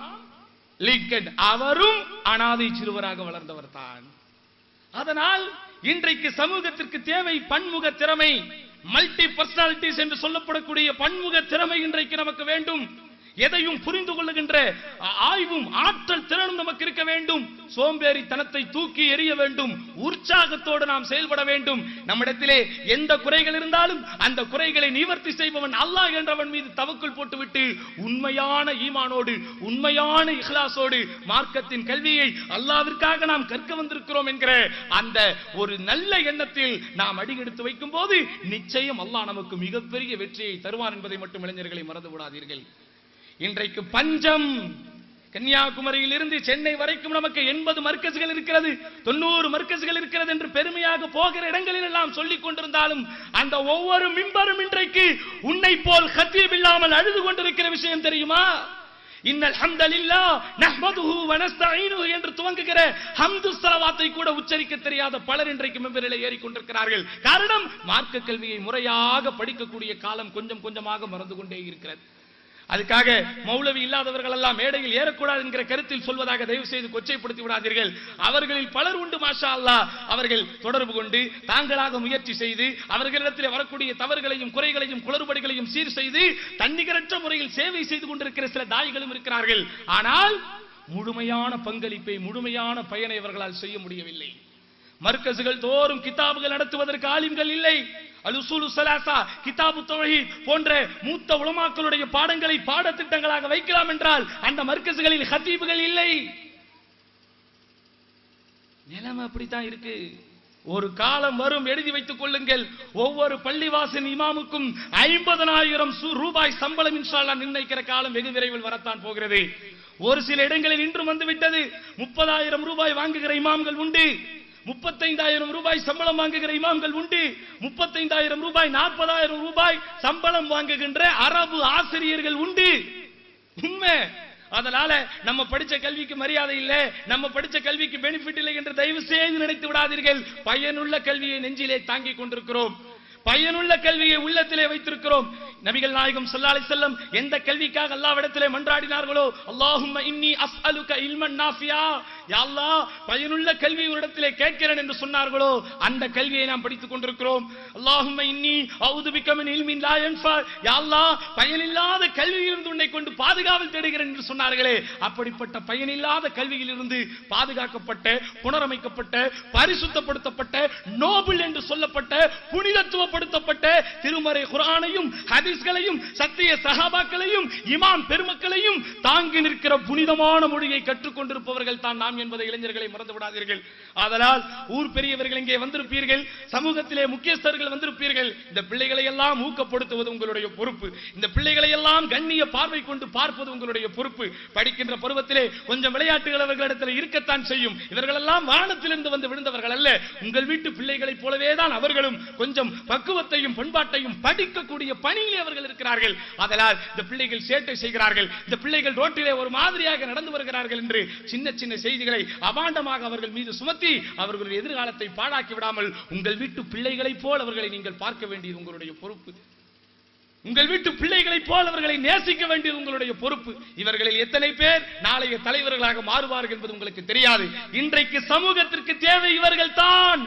Lincoln. அவரும் அனாதை சிறுவராக வளர்ந்தவர் தான். அதனால் இன்றைக்கு சமூகத்திற்கு தேவை பன்முக திறமை, மல்டி பர்சனாலிட்டிஸ் என்று சொல்லப்படக்கூடிய பன்முக திறமை இன்றைக்கு நமக்கு வேண்டும். எதையும் புரிந்து கொள்ளுகின்ற ஆய்வும் ஆற்றல் திறனும் நமக்கு இருக்க வேண்டும். சோம்பேறித்தனத்தை தூக்கி எறிய வேண்டும். உற்சாகத்தோடு நாம் செயல்பட வேண்டும். நம்மிடத்திலே எந்த குறைகள் இருந்தாலும் அந்த குறைகளை நிவர்த்தி செய்பவன் அல்லாஹ் என்றவன் மீது தவக்குல் போட்டுவிட்டு உண்மையான ஈமானோடு, உண்மையான இஹ்லாஸோடு மார்க்கத்தின் கல்வியை அல்லாஹ்விற்காக நாம் கற்க வந்திருக்கிறோம் என்கிற அந்த ஒரு நல்ல எண்ணத்தில் நாம் அடியெடுத்து வைக்கும் போது நிச்சயம் அல்லாஹ் நமக்கு மிகப்பெரிய வெற்றியை தருவான் என்பதை மட்டும் இளைஞர்களை மறந்து விடாதீர்கள். இன்றைக்கு பஞ்சம். கன்னியாகுமரியில் இருந்து சென்னை வரைக்கும் நமக்கு 80 மர்க்கஸ்கள் இருக்கிறது, 90 மர்க்கஸ்கள் இருக்கிறது என்று பெருமையாக போகிற இடங்களில் எல்லாம் சொல்லிக் கொண்டிருந்தாலும் அந்த ஒவ்வொரு மிம்பரும் இன்றைக்கு உன்னை போல் கத்தீப் இல்லாமல் அழுது கொண்டிருக்கிற விஷயம் தெரியுமா? இன்னல் ஹம்தலில்லாஹ் நஹ்மதுஹு வ நஸ்தஈனுஹு என்று துவங்குகிற ஹம்து ஸலவாத்தை கூட உச்சரிக்க தெரியாத பலர் இன்றைக்கு மெம்பரிலே ஏறிக்கொண்டிருக்கிறார்கள். காரணம், மார்க்க கல்வியை முறையாக படிக்கக்கூடிய காலம் கொஞ்சம் கொஞ்சமாக மறந்து கொண்டே இருக்கிறது. அதுக்காக மௌலவி இல்லாதவர்கள் எல்லாம் மேடையில் ஏறக்கூடாது என்கிற கருத்தில் சொல்வதாக தயவு செய்து கொச்சைப்படுத்தி விடாதீர்கள். அவர்களில் பலர் உண்டு மாஷா அல்லாஹ். அவர்கள் தொடர்பு கொண்டு தாங்களாக முயற்சி செய்து அவர்களிடத்தில் வரக்கூடிய தவறுகளையும் குறைகளையும் குளறுபடிகளையும் சீர் செய்து தன்னிகரற்ற முறையில் சேவை செய்து கொண்டிருக்கிற சில தாய்களும் இருக்கிறார்கள். ஆனால் முழுமையான பங்களிப்பை, முழுமையான பயனை அவர்களால் செய்ய முடியவில்லை. மர்கஸ்கள் தோறும் கிதாபுகள் நடத்துவதற்கு ஆலிம்கள் இல்லை. அல்-உஸூலு ஸலாஸா, கிதாபு தௌஹீத் போன்ற மூத்த உலமாக்களுடைய பாடங்களை பாடத்திட்டங்களாக வைக்கலாம் என்றால் அந்த மர்கஸ்களில் ஹதீபுகள் இல்லை. நிலைமை அப்படித்தான் இருக்கு. ஒரு காலம் வரும், எழுதி வைத்துக் கொள்ளுங்கள், ஒவ்வொரு பள்ளிவாசல் இமாமுக்கும் 50,000 ரூபாய் சம்பளம் இன்ஷா அல்லாஹ் நிர்ணயிக்கிற காலம் வெகு விரைவில் வரத்தான் போகிறது. ஒரு சில இடங்களில் இன்றும் வந்துவிட்டது. 30,000 ரூபாய் வாங்குகிற இமாம்கள் உண்டு, 35,000 ரூபாய் சம்பளம் வாங்குகிற இமாம்கள் உண்டு, 35,000 ரூபாய் 40,000 ரூபாய் சம்பளம் வாங்குகின்ற அரபு ஆசிரியர்கள் உண்டு. உண்மை. அதனால நம்ம படிச்ச கல்விக்கு மரியாதை இல்லை, நம்ம படிச்ச கல்விக்கு பெனிஃபிட் இல்லை என்று தயவு செய்து நினைத்து விடாதீர்கள். பயனுள்ள கல்வியை நெஞ்சிலே தாங்கிக் கொண்டிருக்கிறோம், பயனுள்ள கல்வியை உள்ளத்திலே வைத்திருக்கிறோம். நபிகள் நாயகம் ஸல்லல்லாஹு அலைஹி வஸல்லம் எந்த கல்விக்காக அல்லாஹ்விடத்திலே மன்றாடினார்களோ, அல்லாஹும்ம இன்னி அஸ்அலுக இல்மன் நாஃபியா, யா அல்லாஹ் பயனுள்ள கல்வி உன்னிடத்திலே கேட்கிறேன் என்று சொன்னார்களோ அந்த கல்வியை நாம் படித்துக் கொண்டிருக்கிறோம். அல்லாஹும்ம இன்னி அஊது பிக மின் இல்மின் லா யன்ஃபா, யா அல்லாஹ் பயனில்லாத கல்வியிலிருந்து உன்னை கொண்டு பாதுகாவல் தேடுகிறேன் என்று சொன்னார்களே, அப்படிப்பட்ட பயனில்லாத கல்வியிலிருந்து பாதுகாக்கப்பட்ட, புனரமைக்கப்பட்ட, பரிசுத்தப்படுத்தப்பட்ட, நோபல் என்று சொல்லப்பட்ட, புனிதத்துவப்படுத்தப்பட்ட திருமறை குர்ஆனையும் ஹதீஸ்களையும் சத்திய சஹாபாக்களையும் இமாம் பெருமக்களையும் தாங்கி நிற்கிற புனிதமான மொழியை கற்றுக்கொண்டிருப்பவர்கள் தான் நாம் என்பதை இளைஞர்களை மறந்து விடாதீர்கள். அதனால் ஊர் பெரியவர்கள் இங்கே வந்திருப்பீர்கள், சமூகத்திலே முக்கியஸ்தர்கள் வந்திருப்பீர்கள். இந்த பிள்ளைகளை எல்லாம் ஊக்கப்படுத்துவது உங்களுடைய பொறுப்பு, இந்த பிள்ளைகளை எல்லாம் கண்ணிய பார்வை கொண்டு பார்ப்பது உங்களுடைய பொறுப்பு. படிக்கின்ற பருவத்திலே கொஞ்சம் விளையாட்டுகள் அவர்களிடத்தில் இருக்கத்தான் செய்யும். இவர்கள் எல்லாம் வானத்திலிருந்து வந்து விழுந்தவர்கள் அல்ல. உங்கள் வீட்டு பிள்ளைகளைப் போலவே தான் அவர்களும் கொஞ்சம் பக்குவத்தையும் பண்பாட்டையும் படிக்கக்கூடிய பணியிலே அவர்கள் இருக்கிறார்கள். அதனால் இந்த பிள்ளைகள் சேட்டை செய்கிறார்கள், இந்த பிள்ளைகள் ரோட்டிலே ஒரு மாதிரியாக நடந்து வருகிறார்கள் என்று சின்ன சின்ன செய்திகளை அபாண்டமாக அவர்கள் மீது சுமத்தி அவர்களுடைய எதிர்காலத்தை பாழாக்கி விடாமல் உங்கள் வீட்டு பிள்ளைகளைப் போல் அவர்களை நீங்கள் பார்க்க வேண்டியது உங்களுடைய பொறுப்பு. உங்கள் வீட்டு பிள்ளைகளைப் போல் அவர்களை நேசிக்க வேண்டியது உங்களுடைய பொறுப்பு. இவர்களில் எத்தனை பேர் நாளைய தலைவர்களாக மாறுவார்கள் என்பது உங்களுக்கு தெரியாது. இன்றைக்கு சமூகத்திற்கு தேவை இவர்கள் தான்.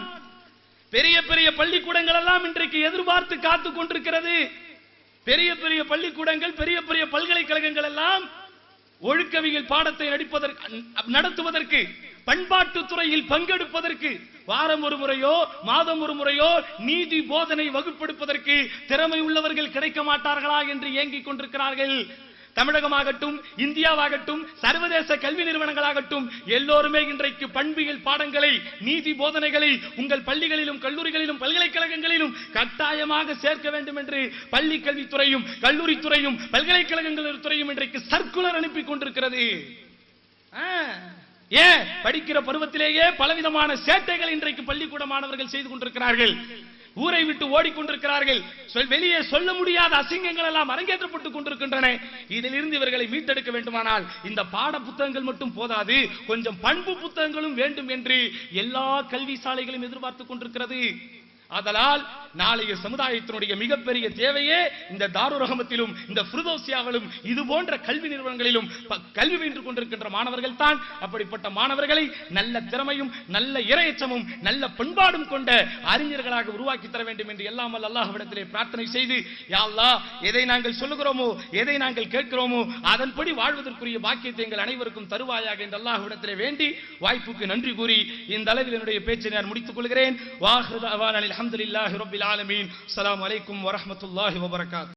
பெரிய பெரிய பள்ளிக்கூடங்கள் எல்லாம் இன்றைக்கு எதிர்பார்த்து காத்துக் கொண்டிருக்கிறது. பெரிய பெரிய பள்ளிக்கூடங்கள், பெரிய பெரிய பல்கலைக்கழகங்கள் எல்லாம் ஒழுக்கவியல் பாடத்தை நடத்துவதற்கு, பண்பாட்டு துறையில் பங்கெடுப்பதற்கு, வாரம் ஒரு முறையோ மாதம் ஒரு முறையோ நீதி போதனை வகுப்பெடுப்பதற்கு திறமை உள்ளவர்கள் கிடைக்க மாட்டார்களா என்று ஏங்கிக் கொண்டிருக்கிறார்கள். தமிழகமாகட்டும், இந்தியாவாகட்டும், சர்வதேச கல்வி நிறுவனங்களாகட்டும் எல்லோருமே இன்றைக்கு பண்பியல் பாடங்களை, நீதி போதனைகளை உங்கள் பள்ளிகளிலும் கல்லூரிகளிலும் பல்கலைக்கழகங்களிலும் கட்டாயமாக சேர்க்க வேண்டும் என்று பள்ளி கல்வித்துறையும் கல்லூரித்துறையும் பல்கலைக்கழகங்கள் துறையும் இன்றைக்கு சர்க்குலர் அனுப்பி கொண்டிருக்கிறது. ஏன்? படிக்கிற பருவத்திலேயே பலவிதமான சேட்டைகள் இன்றைக்கு பள்ளிக்கூட மாணவர்கள் செய்து கொண்டிருக்கிறார்கள். ஊரை விட்டு ஓடிக்கொண்டிருக்கிறார்கள். வெளியே சொல்ல முடியாத அசிங்கங்கள் எல்லாம் அரங்கேற்றப்பட்டுக் கொண்டிருக்கின்றன. இதிலிருந்து இவர்களை மீட்டெடுக்க வேண்டுமானால் இந்த பாட புத்தகங்கள் மட்டும் போதாது, கொஞ்சம் பண்பு புத்தகங்களும் வேண்டும் என்று எல்லா கல்வி சாலைகளும் எதிர்பார்த்துக் கொண்டிருக்கிறது. அதனால் நாளைய சமுதாயத்தினுடைய மிகப்பெரிய தேவையே இந்த தாருர் ரஹமத்திலும் இந்த ஃபிர்தௌசியாவிலும் இது போன்ற கல்வி நிறுவனங்களிலும் கல்வி பயின்று கொண்டிருக்கின்ற மாணவர்கள் தான். அப்படிப்பட்ட மாணவர்களை நல்ல திறமையும் நல்ல இறையச்சமும் நல்ல பண்பாடும் கொண்ட அறிஞர்களாக உருவாக்கி தர வேண்டும் என்று எல்லாம் வல்ல அல்லாஹ்விடத்திலே பிரார்த்தனை செய்து, யா அல்லாஹ் எதை நாங்கள் சொல்லுகிறோமோ, எதை நாங்கள் கேட்கிறோமோ அதன்படி வாழ்வதற்குரிய பாக்கியத்தை எங்கள் அனைவருக்கும் தருவாயாக என்று அல்லாஹ்விடத்திலே வேண்டி வாய்ப்புக்கு நன்றி கூறி இந்த அளவில் என்னுடைய பேச்சை நான் முடித்துக் கொள்கிறேன். வாஹிரு தஅவானா அல்ஹம்துலில்லாஹி ரப்பில் ஆலமீன். அஸ்ஸலாமு அலைக்கும் வரஹ்மத்துல்லாஹி வபரகாத்துஹு.